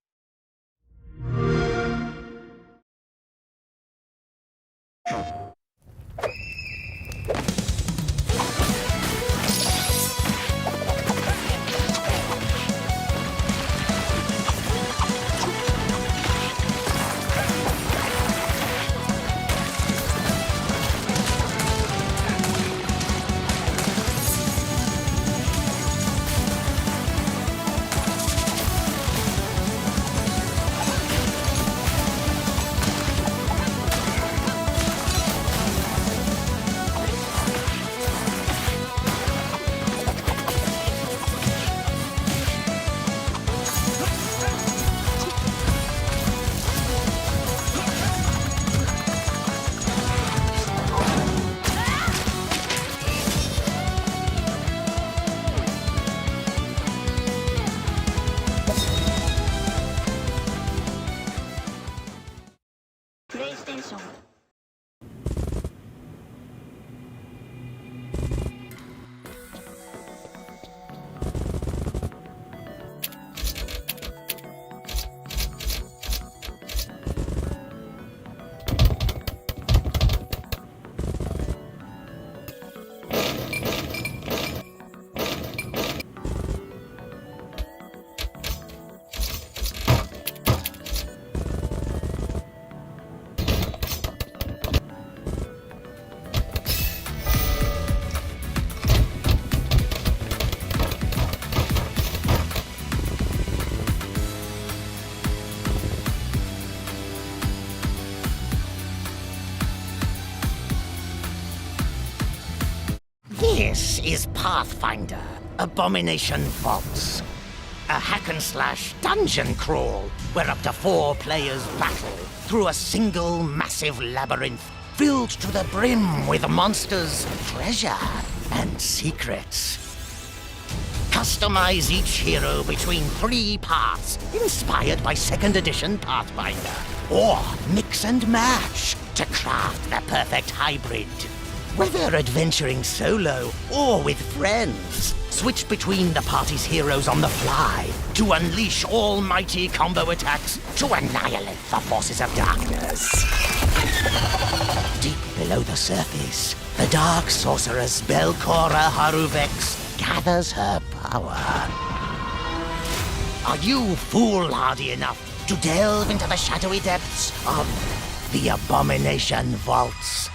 This is Pathfinder, Abomination Vaults. A hack-and-slash dungeon crawl where up to 4 players battle through a single massive labyrinth filled to the brim with monsters, treasure, and secrets. Customize each hero between 3 parts, inspired by 2nd edition Pathfinder. Or mix and match to craft the perfect hybrid. Whether adventuring solo or with friends, switch between the party's heroes on the fly to unleash almighty combo attacks to annihilate the forces of darkness. Deep below the surface, the dark sorceress Belcora Haruvex gathers her power. Are you foolhardy enough to delve into the shadowy depths of the Abomination Vaults?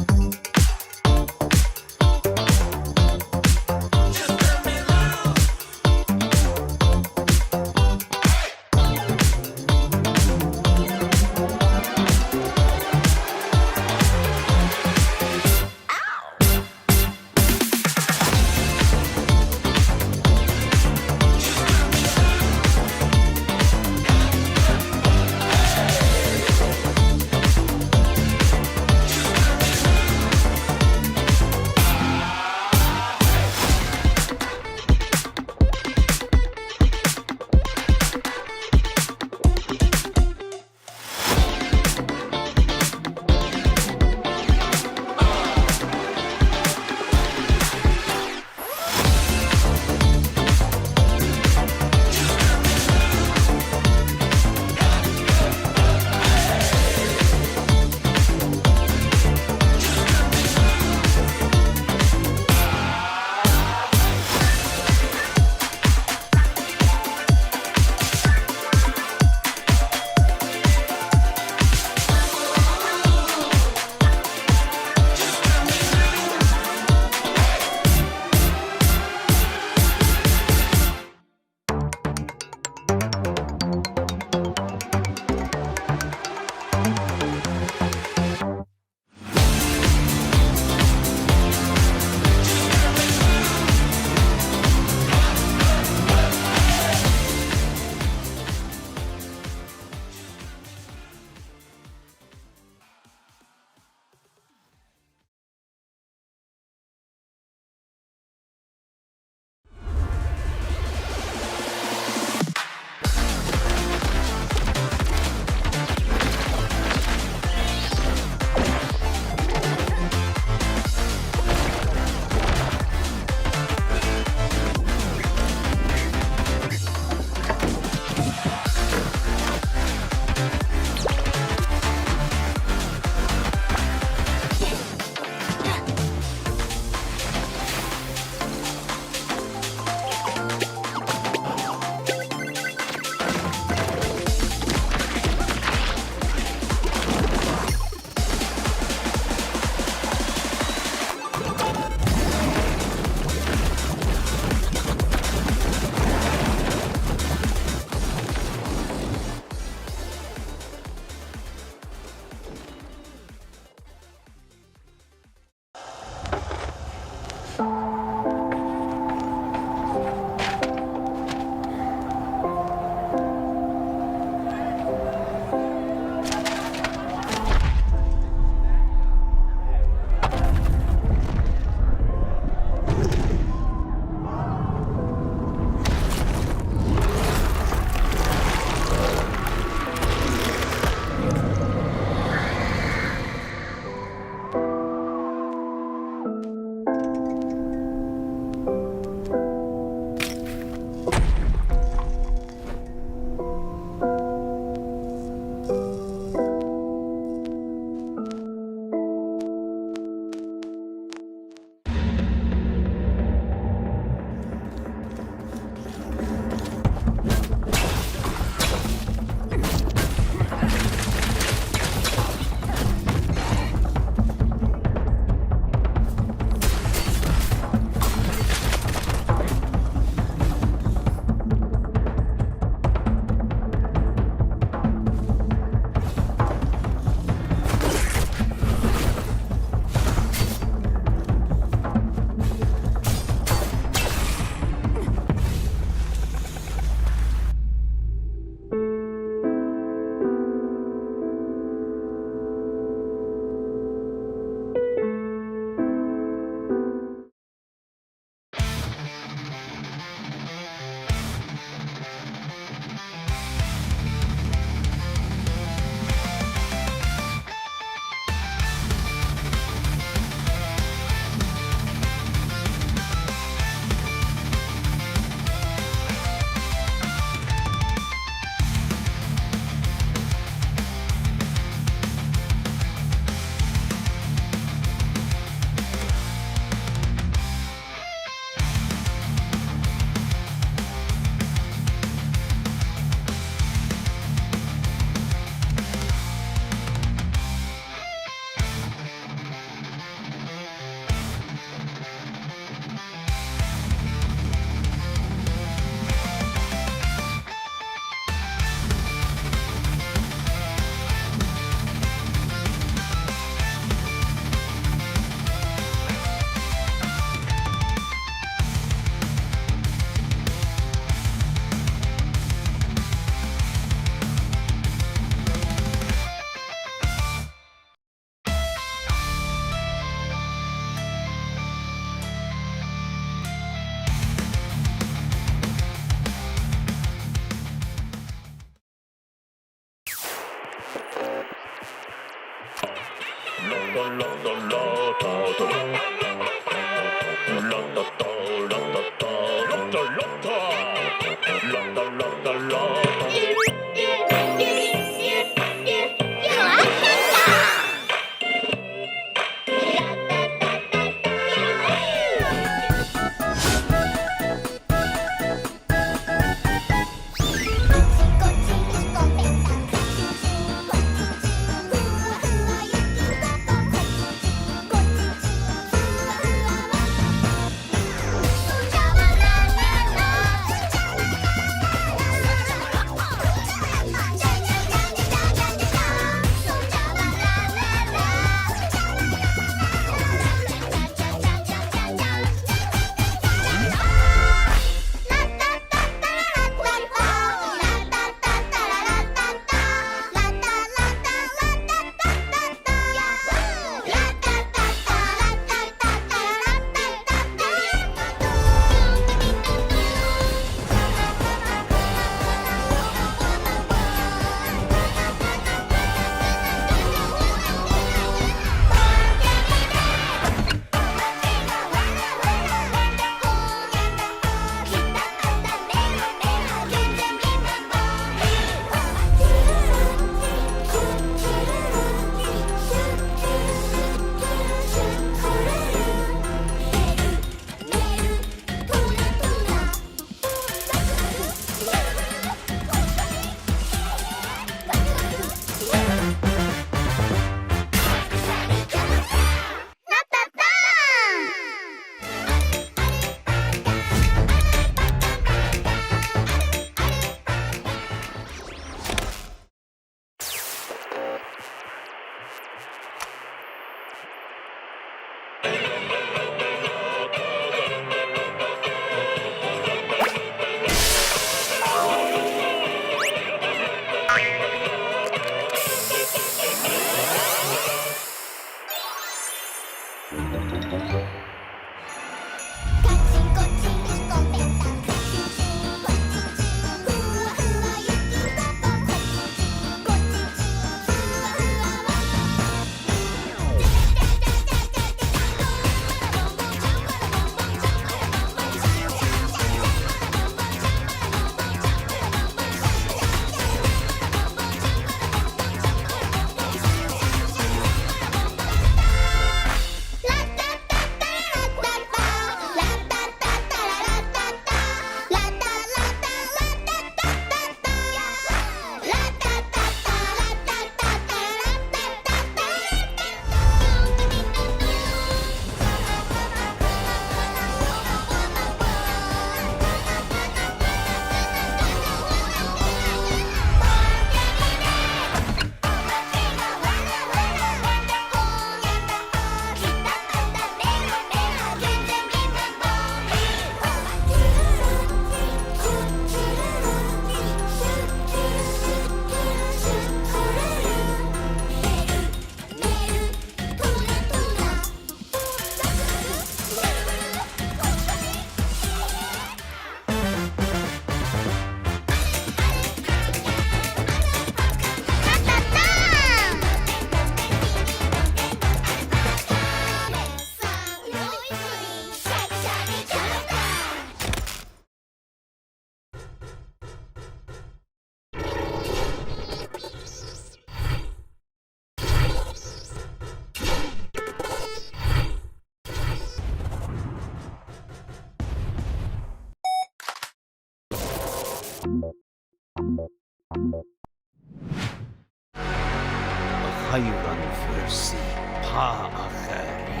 hayran fürsi pa akhari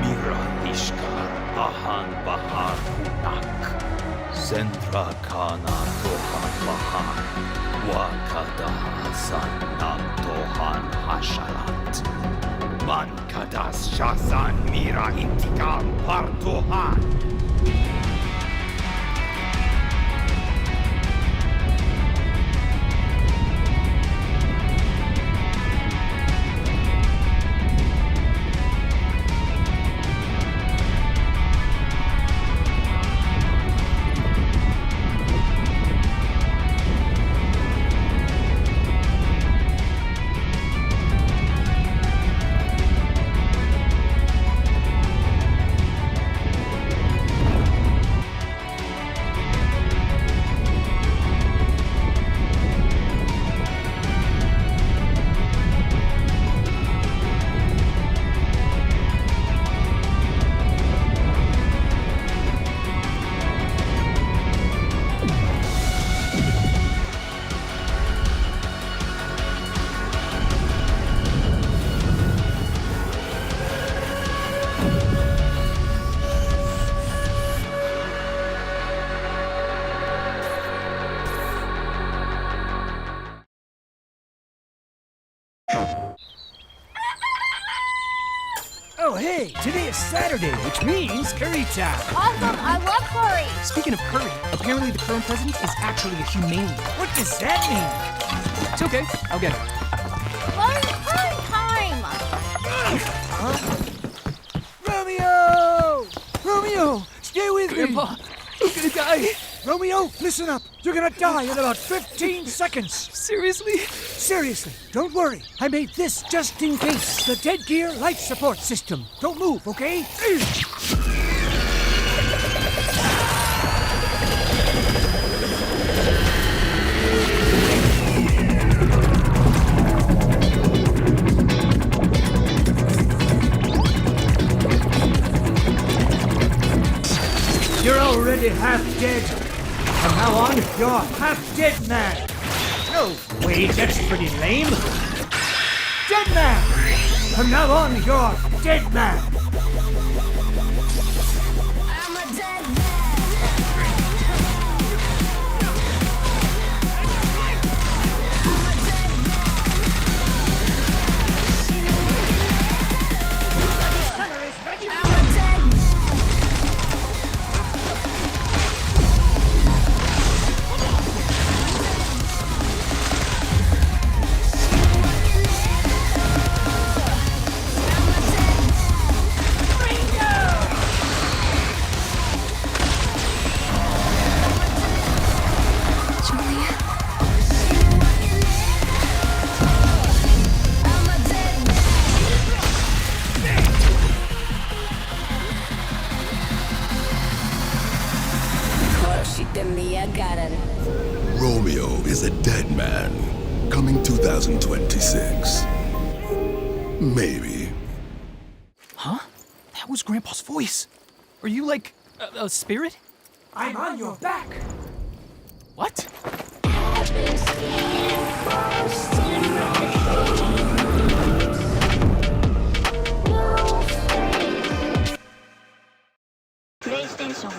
miralishkar ahan bahar kunak sentra kana tohan bahar wakada hasan nam tohan hasharat man kadas shazan mira intikam partohan. hey, today is Saturday, which means curry time. Awesome, I love curry. Speaking of curry, apparently the current president is actually a humane. What does that mean? It's okay, I'll get it. Curry time. Romeo! Romeo, stay with me. Grandpa, I'm gonna die. Romeo, listen up. You're gonna die in about 15 seconds. Seriously? Seriously, don't worry. I made this just in case. The Dead Gear Life Support System. Don't move, okay? You're already half dead. From now on, you're half dead man. No, wait, that's pretty lame. Dead man! From now on, you're dead man. I'm a dead man. Romeo is a dead man. Coming 2026. Maybe. Huh? That was Grandpa's voice. Are you like a spirit? I'm on your back. What? PlayStation.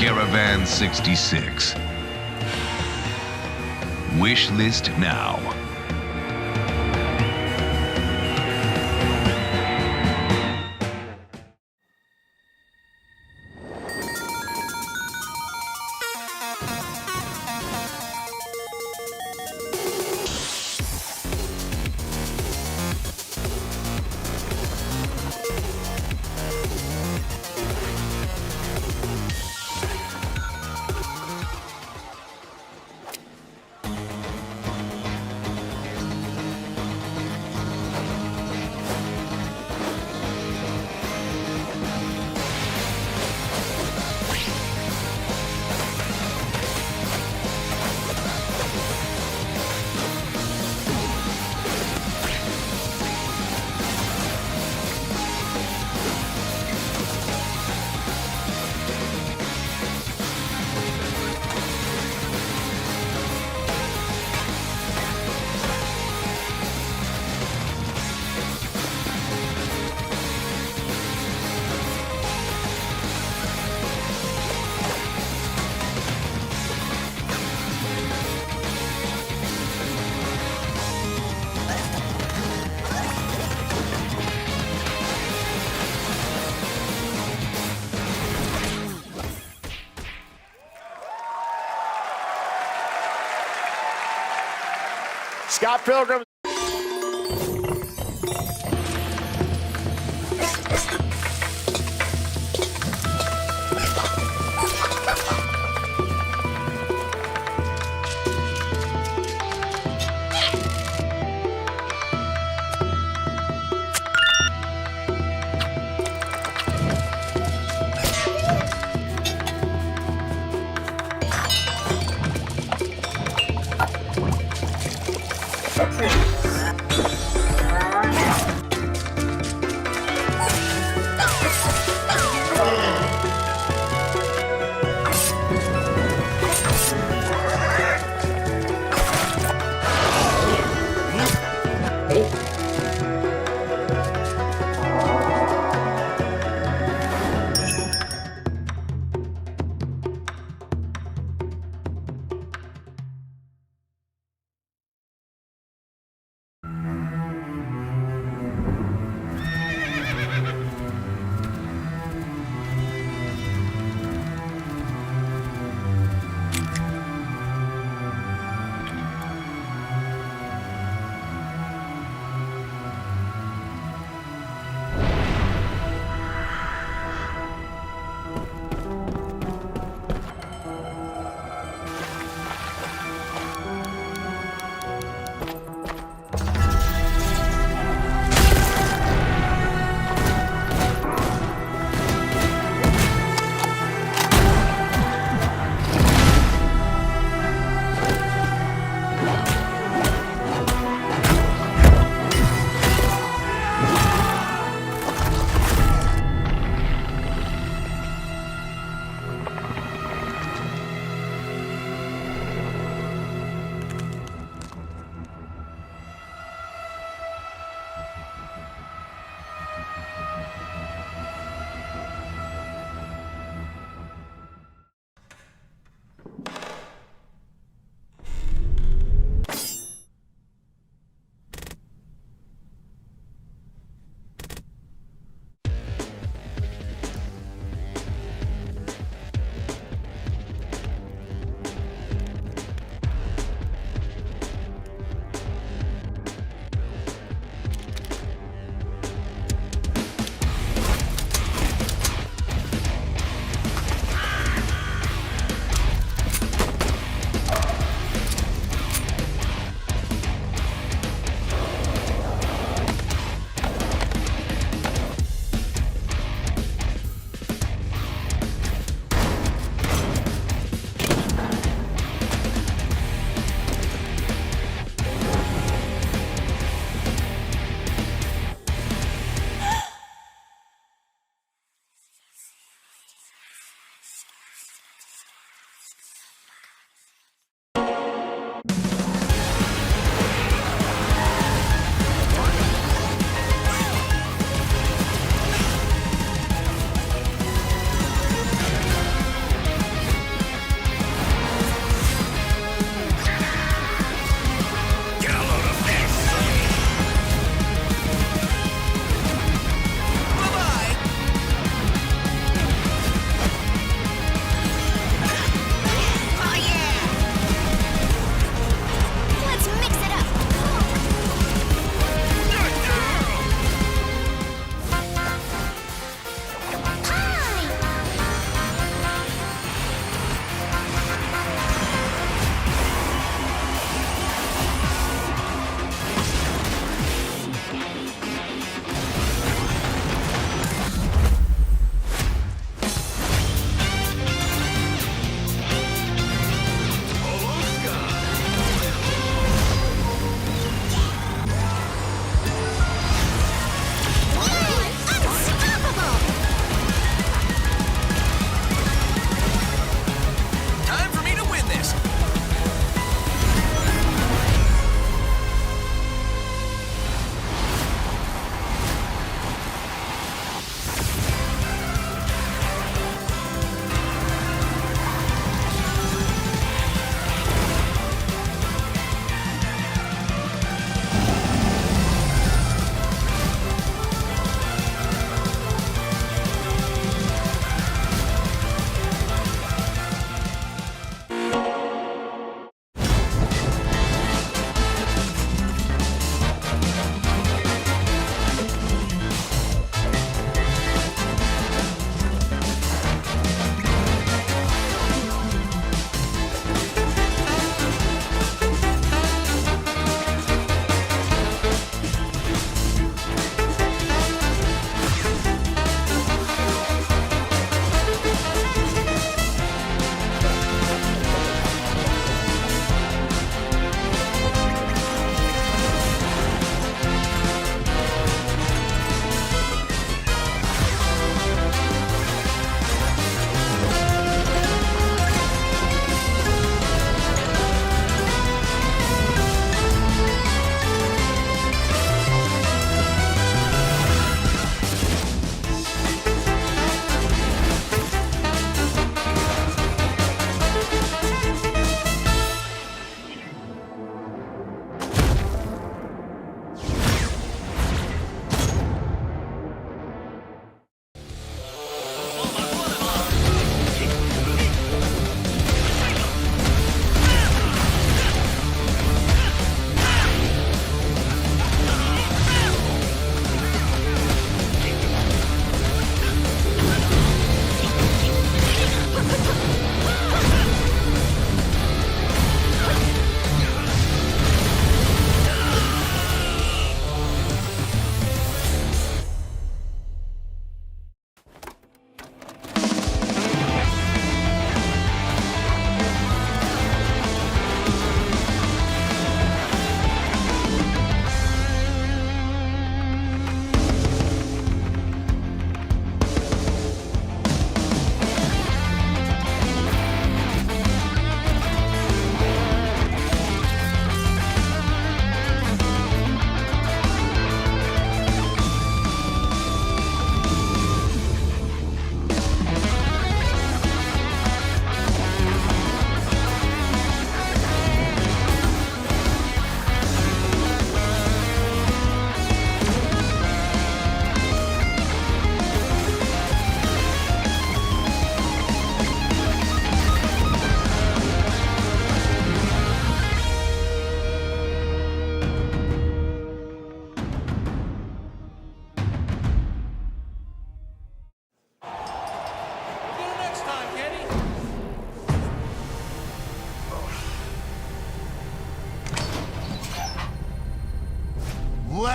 Caravan 66. Wish list now. Scott Pilgrim. Okay.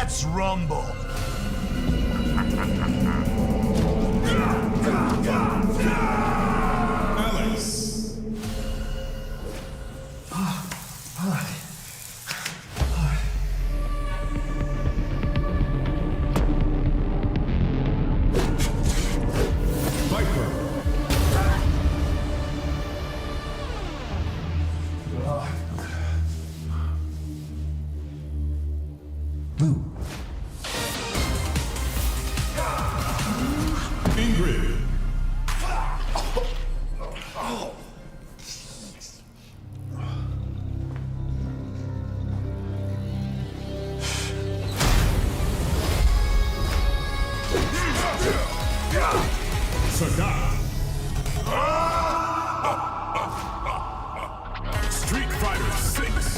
Let's rumble. Alex. All right. Street Fighter 6.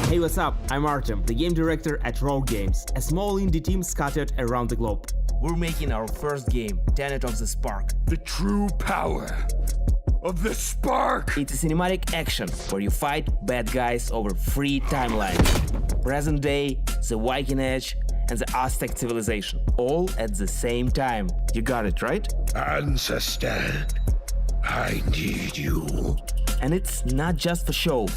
Hey, what's up? I'm Artem, the game director at Rogue Games, a small indie team scattered around the globe. We're making our first game, Tenet of the Spark. The true power of the spark! It's a cinematic action where you fight bad guys over 3 timelines. Present day, the Viking Age, and the Aztec civilization, all at the same time. You got it, right? Ancestor, I need you. And it's not just for show.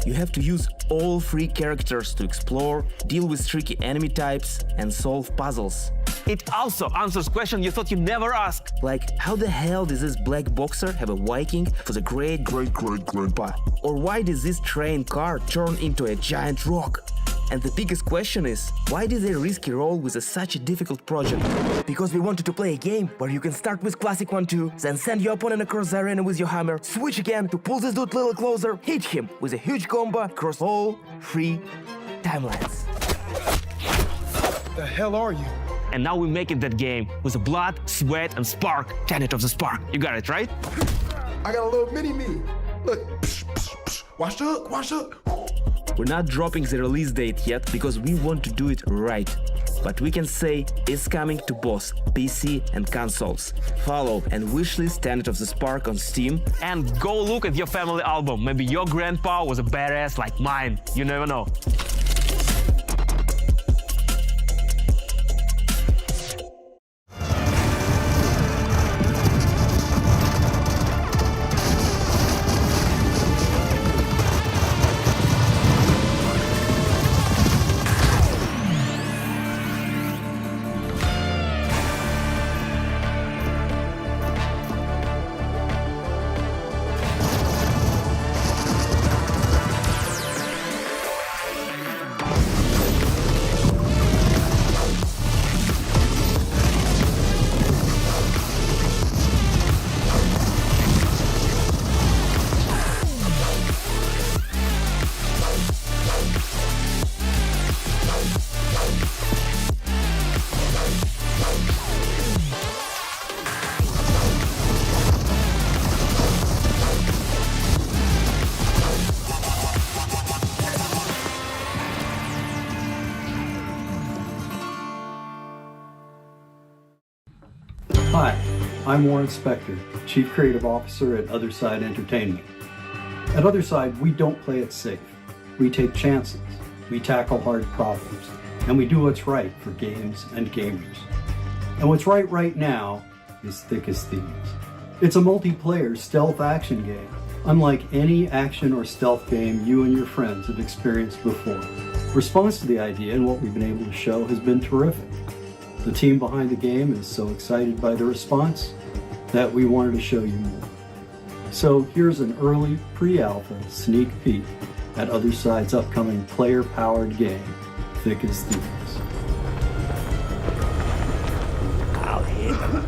You have to use all 3 characters to explore, deal with tricky enemy types, and solve puzzles. It also answers questions you thought you'd never ask. Like, how the hell does this black boxer have a Viking for the great-great-great-grandpa? Or why does this train car turn into a giant rock? And the biggest question is, why did they risky roll with such a difficult project? Because we wanted to play a game where you can start with classic 1-2, then send your opponent across the arena with your hammer, switch again to pull this dude a little closer, hit him with a huge combo across all 3 timelines. The hell are you? And now we're making that game with the blood, sweat, and spark, Tenet of the Spark. You got it, right? I got a little mini-me. Look, psh, psh, psh. Watch the hook, watch the hook. We're not dropping the release date yet because we want to do it right. But we can say it's coming to both PC and consoles. Follow and wishlist Tenet of the Spark on Steam. And go look at your family album. Maybe your grandpa was a badass like mine. You never know. Hi, I'm Warren Spector, Chief Creative Officer at Otherside Entertainment. At Otherside, we don't play it safe. We take chances, we tackle hard problems, and we do what's right for games and gamers. And what's right now is Thick as Thieves. It's a multiplayer stealth action game, unlike any action or stealth game you and your friends have experienced before. Response to the idea and what we've been able to show has been terrific. The team behind the game is so excited by the response that we wanted to show you more. So here's an early pre-alpha sneak peek at Otherside's upcoming player-powered game, Thick as Thieves. I'll hit them.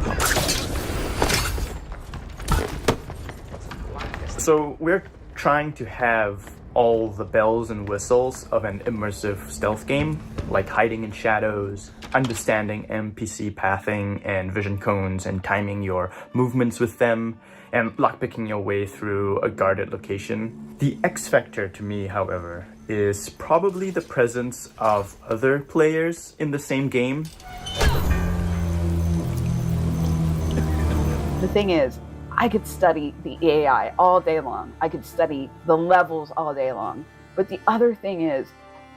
So we're trying to have all the bells and whistles of an immersive stealth game, like hiding in shadows, understanding NPC pathing and vision cones and timing your movements with them, and lockpicking your way through a guarded location. The X factor to me, however, is probably the presence of other players in the same game. The thing is, I could study the AI all day long. I could study the levels all day long. But the other thing is,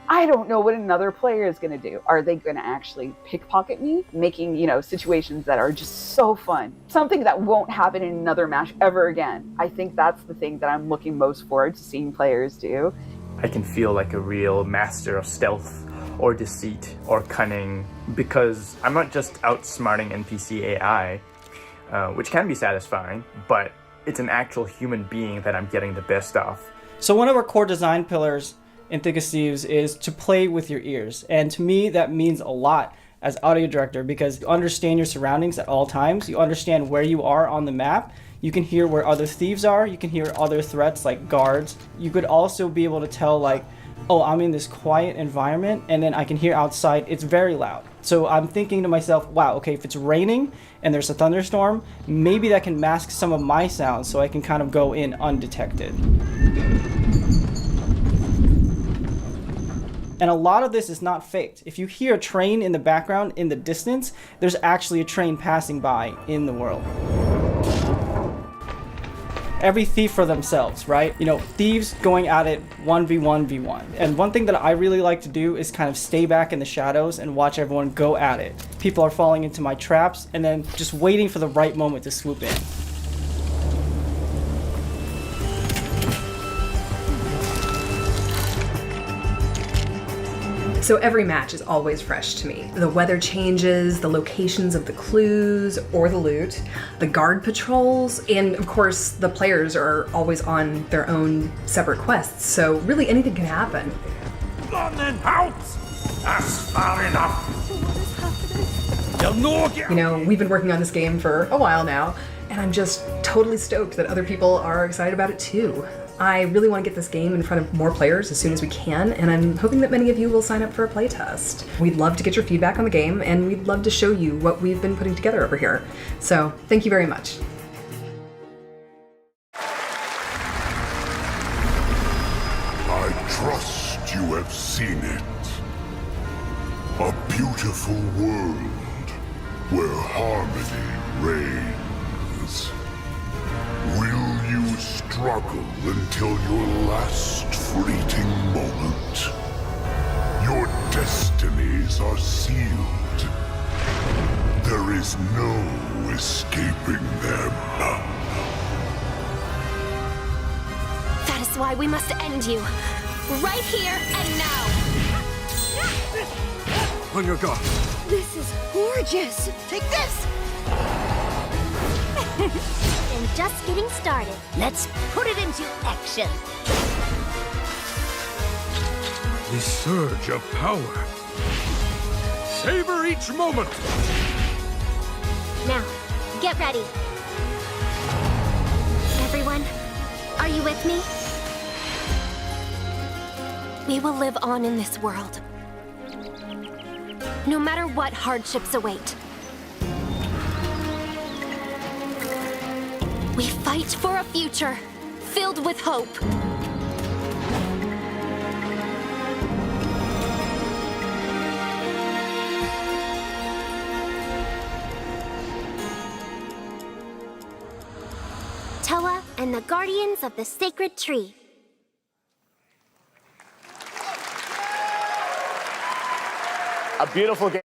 I don't know what another player is going to do. Are they going to actually pickpocket me? Making, situations that are just so fun. Something that won't happen in another match ever again. I think that's the thing that I'm looking most forward to seeing players do. I can feel like a real master of stealth or deceit or cunning, because I'm not just outsmarting NPC AI, which can be satisfying, but it's an actual human being that I'm getting the best of. So one of our core design pillars in Thick as Thieves is to play with your ears. And to me, that means a lot as audio director, because you understand your surroundings at all times. You understand where you are on the map. You can hear where other thieves are. You can hear other threats like guards. You could also be able to tell, like, oh, I'm in this quiet environment, and then I can hear outside it's very loud. So I'm thinking to myself, wow, okay, if it's raining and there's a thunderstorm, maybe that can mask some of my sounds so I can kind of go in undetected. And a lot of this is not faked. If you hear a train in the background in the distance, there's actually a train passing by in the world. Every thief for themselves, right? Thieves going at it 1v1v1. And one thing that I really like to do is kind of stay back in the shadows and watch everyone go at it. People are falling into my traps and then just waiting for the right moment to swoop in. So every match is always fresh to me. The weather changes, the locations of the clues or the loot, the guard patrols, and of course the players are always on their own separate quests, so really anything can happen. On then, out! That's far enough! We've been working on this game for a while now, and I'm just totally stoked that other people are excited about it too. I really want to get this game in front of more players as soon as we can, and I'm hoping that many of you will sign up for a playtest. We'd love to get your feedback on the game, and we'd love to show you what we've been putting together over here. So, thank you very much. I trust you have seen it. A beautiful world where harmony reigns. Will you struggle until your last fleeting moment? Your destinies are sealed. There is no escaping them. That is why we must end you. Right here and now. On your guard. This is gorgeous. Take this! And just getting started. Let's put it into action. The surge of power. Savor each moment. Now, get ready. Everyone, are you with me? We will live on in this world, no matter what hardships await. We fight for a future filled with hope. the guardians of the sacred tree. A beautiful game.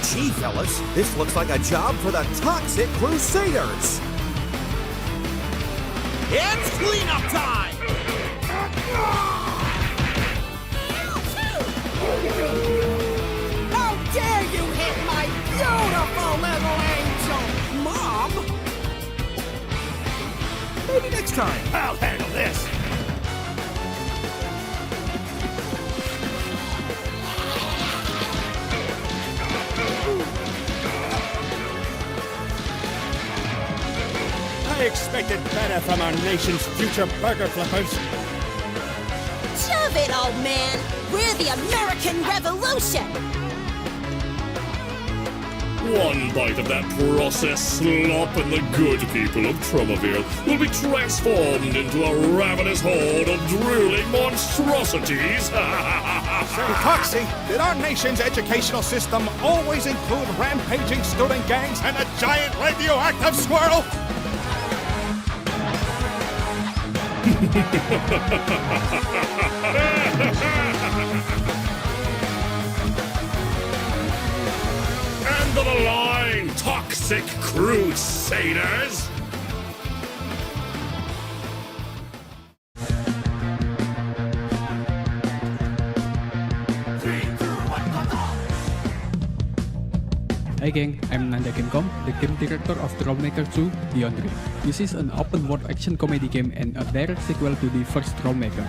Gee, fellas, this looks like a job for the Toxic Crusaders. It's cleanup time! How dare you hit my beautiful little angel, Mom? Maybe next time. I'll handle this. I expected better from our nation's future burger flippers. Shove it, old man! We're the American Revolution! One bite of that processed slop and the good people of Tromaville will be transformed into a ravenous horde of drooling monstrosities. Say, Toxie, did our nation's educational system always include rampaging student gangs and a giant radioactive squirrel? End of the line, Toxic Crusaders! Hi gang, I'm Nanda Gamecom, the game director of Trollmaker 2 Beyond Dream. This is an open-world action comedy game and a direct sequel to the first Trollmaker,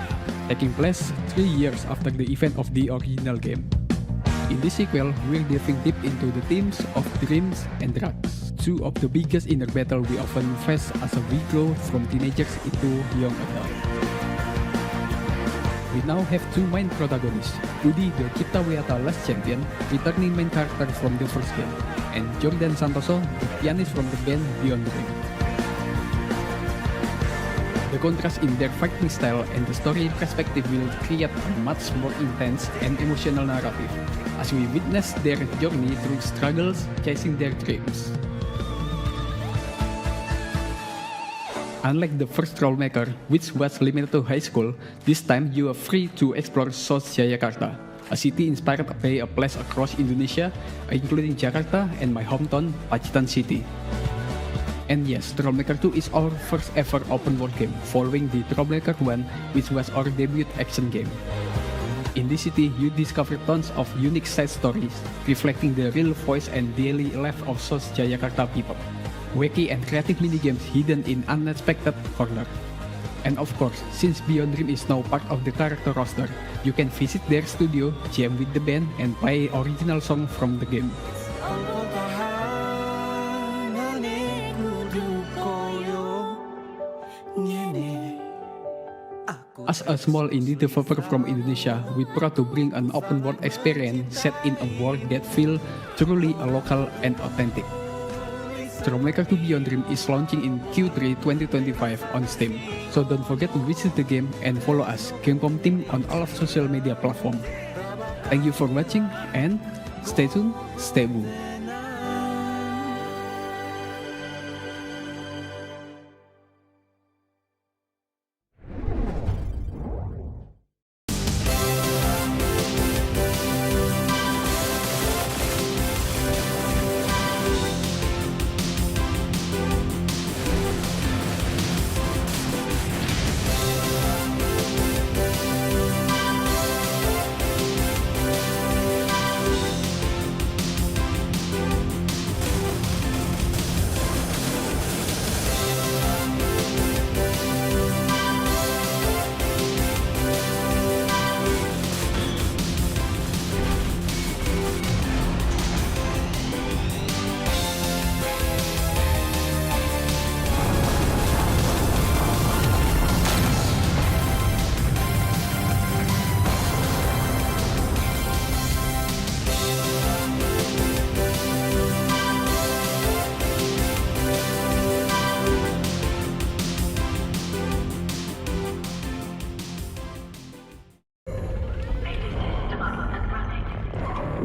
taking place 3 years after the event of the original game. In this sequel, we're diving deep into the themes of dreams and drugs, two of the biggest inner battles we often face as we grow from teenagers into young adults. We now have two main protagonists, Udi the Cipta Weata last champion, returning main character from the first game, and Jordan Santoso, the pianist from the band Beyond Dream. The contrast in their fighting style and the story perspective will create a much more intense and emotional narrative, as we witness their journey through struggles chasing their dreams. Unlike the first Trollmaker, which was limited to high school, this time you are free to explore South Jayakarta, a city inspired by a place across Indonesia, including Jakarta and my hometown, Pacitan City. And yes, Trollmaker 2 is our first ever open world game, following the Trollmaker 1, which was our debut action game. In this city, you discover tons of unique side stories, reflecting the real voice and daily life of South Jayakarta people. Wacky and creative minigames hidden in unexpected corners. And of course, since Beyond Dream is now part of the character roster, you can visit their studio, jam with the band, and play original song from the game. As a small indie developer from Indonesia, we proud to bring an open world experience set in a world that feels truly local and authentic. Trollmaker 2 Beyond Dream is launching in Q3 2025 on Steam, so don't forget to visit the game and follow us, Gamecom team, on all of social media platforms. Thank you for watching and stay tuned, stay woo.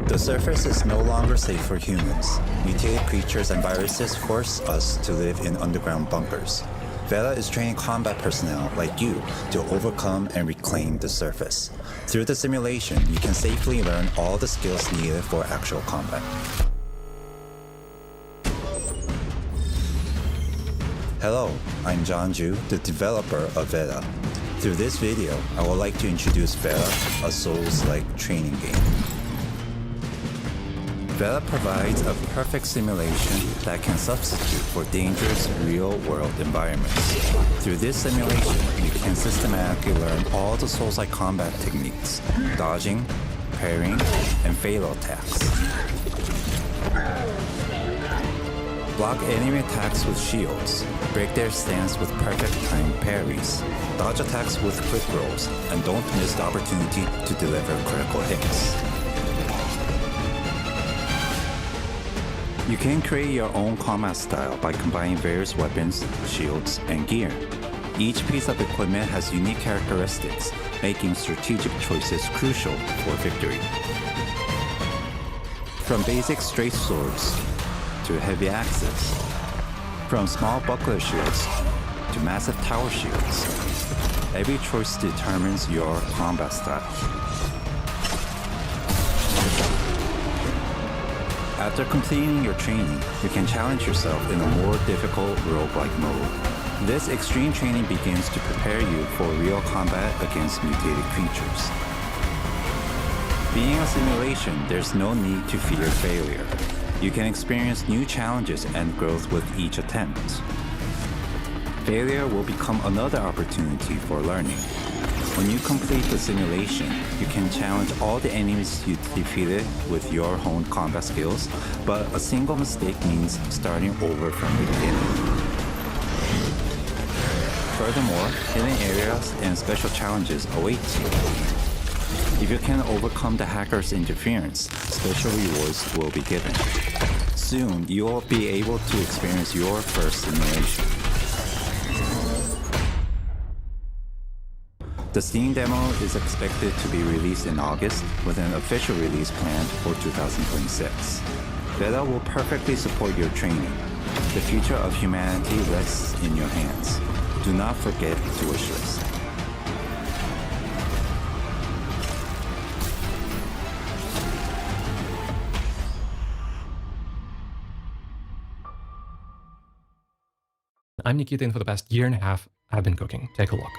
The surface is no longer safe for humans. Mutated creatures and viruses force us to live in underground bunkers. Vela is training combat personnel like you to overcome and reclaim the surface. Through the simulation, you can safely learn all the skills needed for actual combat. Hello, I'm John Ju, the developer of Vela. Through this video, I would like to introduce Vela, a Souls-like training game. Vela provides a perfect simulation that can substitute for dangerous real-world environments. Through this simulation, you can systematically learn all the Souls-like combat techniques, dodging, parrying, and fatal attacks. Block enemy attacks with shields, break their stance with perfect timed parries, dodge attacks with quick rolls, and don't miss the opportunity to deliver critical hits. You can create your own combat style by combining various weapons, shields, and gear. Each piece of equipment has unique characteristics, making strategic choices crucial for victory. From basic straight swords to heavy axes, from small buckler shields to massive tower shields, every choice determines your combat style. After completing your training, you can challenge yourself in a more difficult roguelike mode. This extreme training begins to prepare you for real combat against mutated creatures. Being a simulation, there's no need to fear failure. You can experience new challenges and growth with each attempt. Failure will become another opportunity for learning. When you complete the simulation, you can challenge all the enemies you defeated with your honed combat skills, but a single mistake means starting over from the beginning. Furthermore, hidden areas and special challenges await you. If you can overcome the hacker's interference, special rewards will be given. Soon, you will be able to experience your first simulation. The Steam demo is expected to be released in August, with an official release planned for 2026. Vela will perfectly support your training. The future of humanity rests in your hands. Do not forget to wish list. I'm Nikita, and for the past year and a half, I've been cooking. Take a look.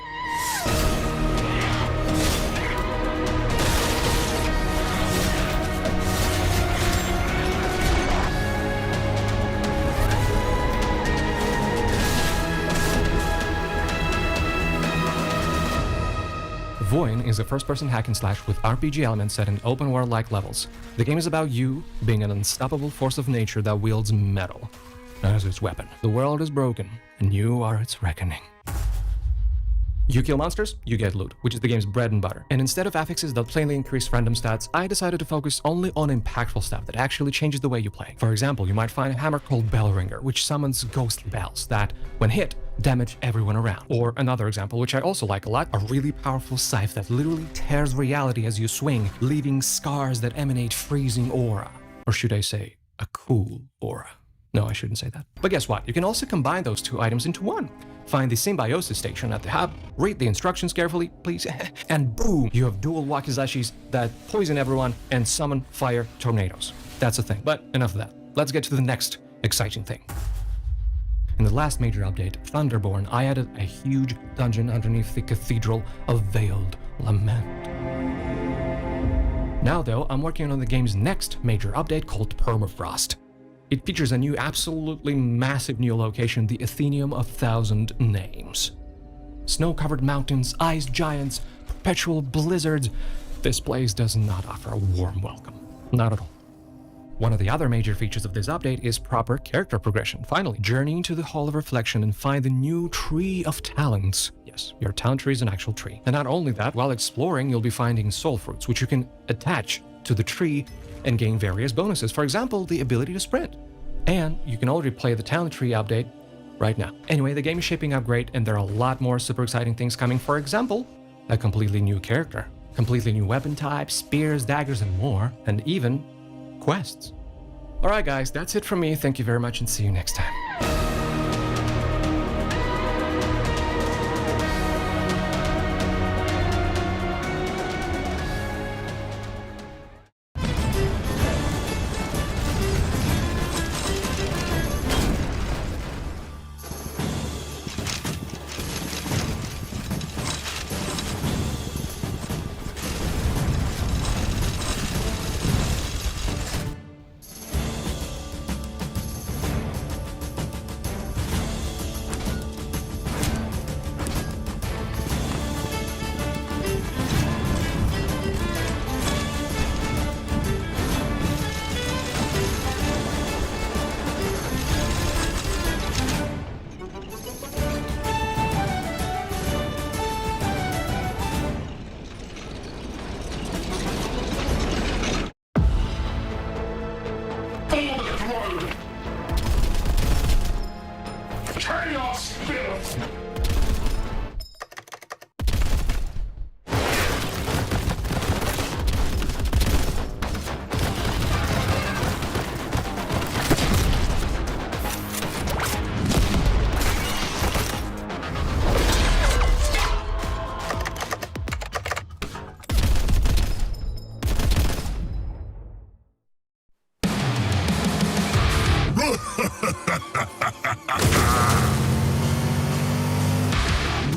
Voin is a first-person hack-and-slash with RPG elements set in open-world-like levels. The game is about you being an unstoppable force of nature that wields metal as its weapon. The world is broken, and you are its reckoning. You kill monsters, you get loot, which is the game's bread and butter. And instead of affixes that plainly increase random stats, I decided to focus only on impactful stuff that actually changes the way you play. For example, you might find a hammer called Bellringer, which summons ghostly bells that, when hit, damage everyone around. Or another example, which I also like a lot, a really powerful scythe that literally tears reality as you swing, leaving scars that emanate freezing aura. Or should I say, a cool aura. No, I shouldn't say that. But guess what? You can also combine those two items into one. Find the Symbiosis station at the hub, read the instructions carefully, please, and boom, you have dual wakizashis that poison everyone and summon fire tornadoes. That's a thing, but enough of that. Let's get to the next exciting thing. In the last major update, Thunderborn, I added a huge dungeon underneath the Cathedral of Veiled Lament. Now though, I'm working on the game's next major update called Permafrost. It features a new, absolutely massive new location, the Athenium of Thousand Names. Snow-covered mountains, ice giants, perpetual blizzards. This place does not offer a warm welcome. Not at all. One of the other major features of this update is proper character progression. Finally, journey into the Hall of Reflection and find the new Tree of Talents. Yes, your talent tree is an actual tree. And not only that, while exploring, you'll be finding soul fruits, which you can attach to the tree and gain various bonuses. For example, the ability to sprint. And you can already play the talent tree update right now. Anyway, the game is shaping up great, and there are a lot more super exciting things coming. For example, a completely new character, completely new weapon types, spears, daggers, and more, and even quests. Alright guys, that's it from me. Thank you very much and see you next time.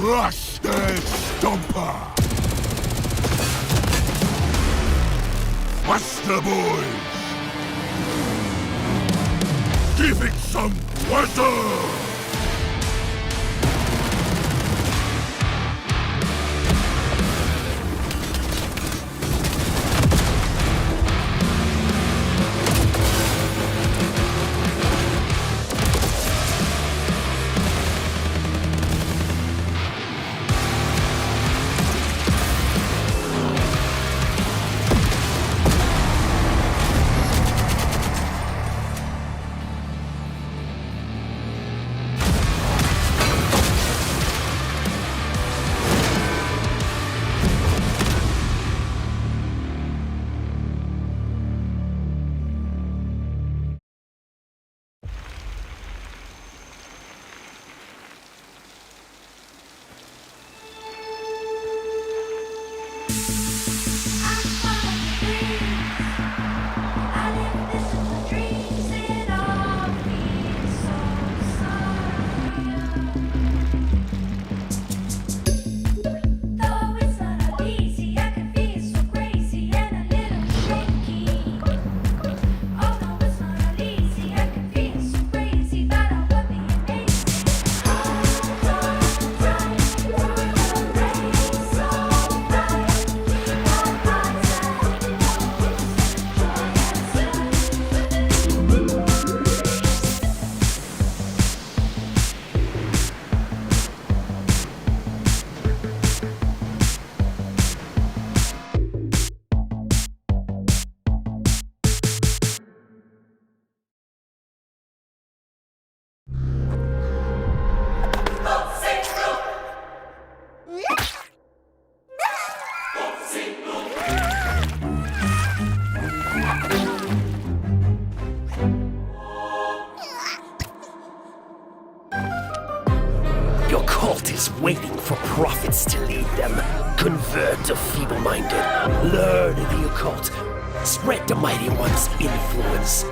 Rush the Stomper! What's the boys? Give it some water! Waiting for prophets to lead them. Convert the feeble-minded. Learn the occult. Spread the mighty one's influence.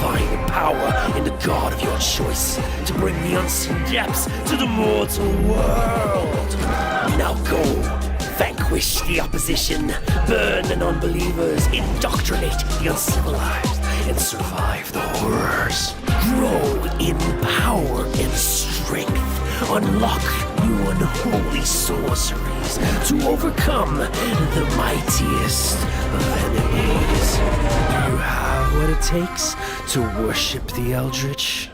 Find power in the god of your choice to bring the unseen depths to the mortal world. Now go. Vanquish the opposition. Burn the non-believers. Indoctrinate the uncivilized. And survive the horrors. Grow in power and strength. Unlock new unholy sorceries to overcome the mightiest of enemies. Do you have what it takes to worship the Eldritch?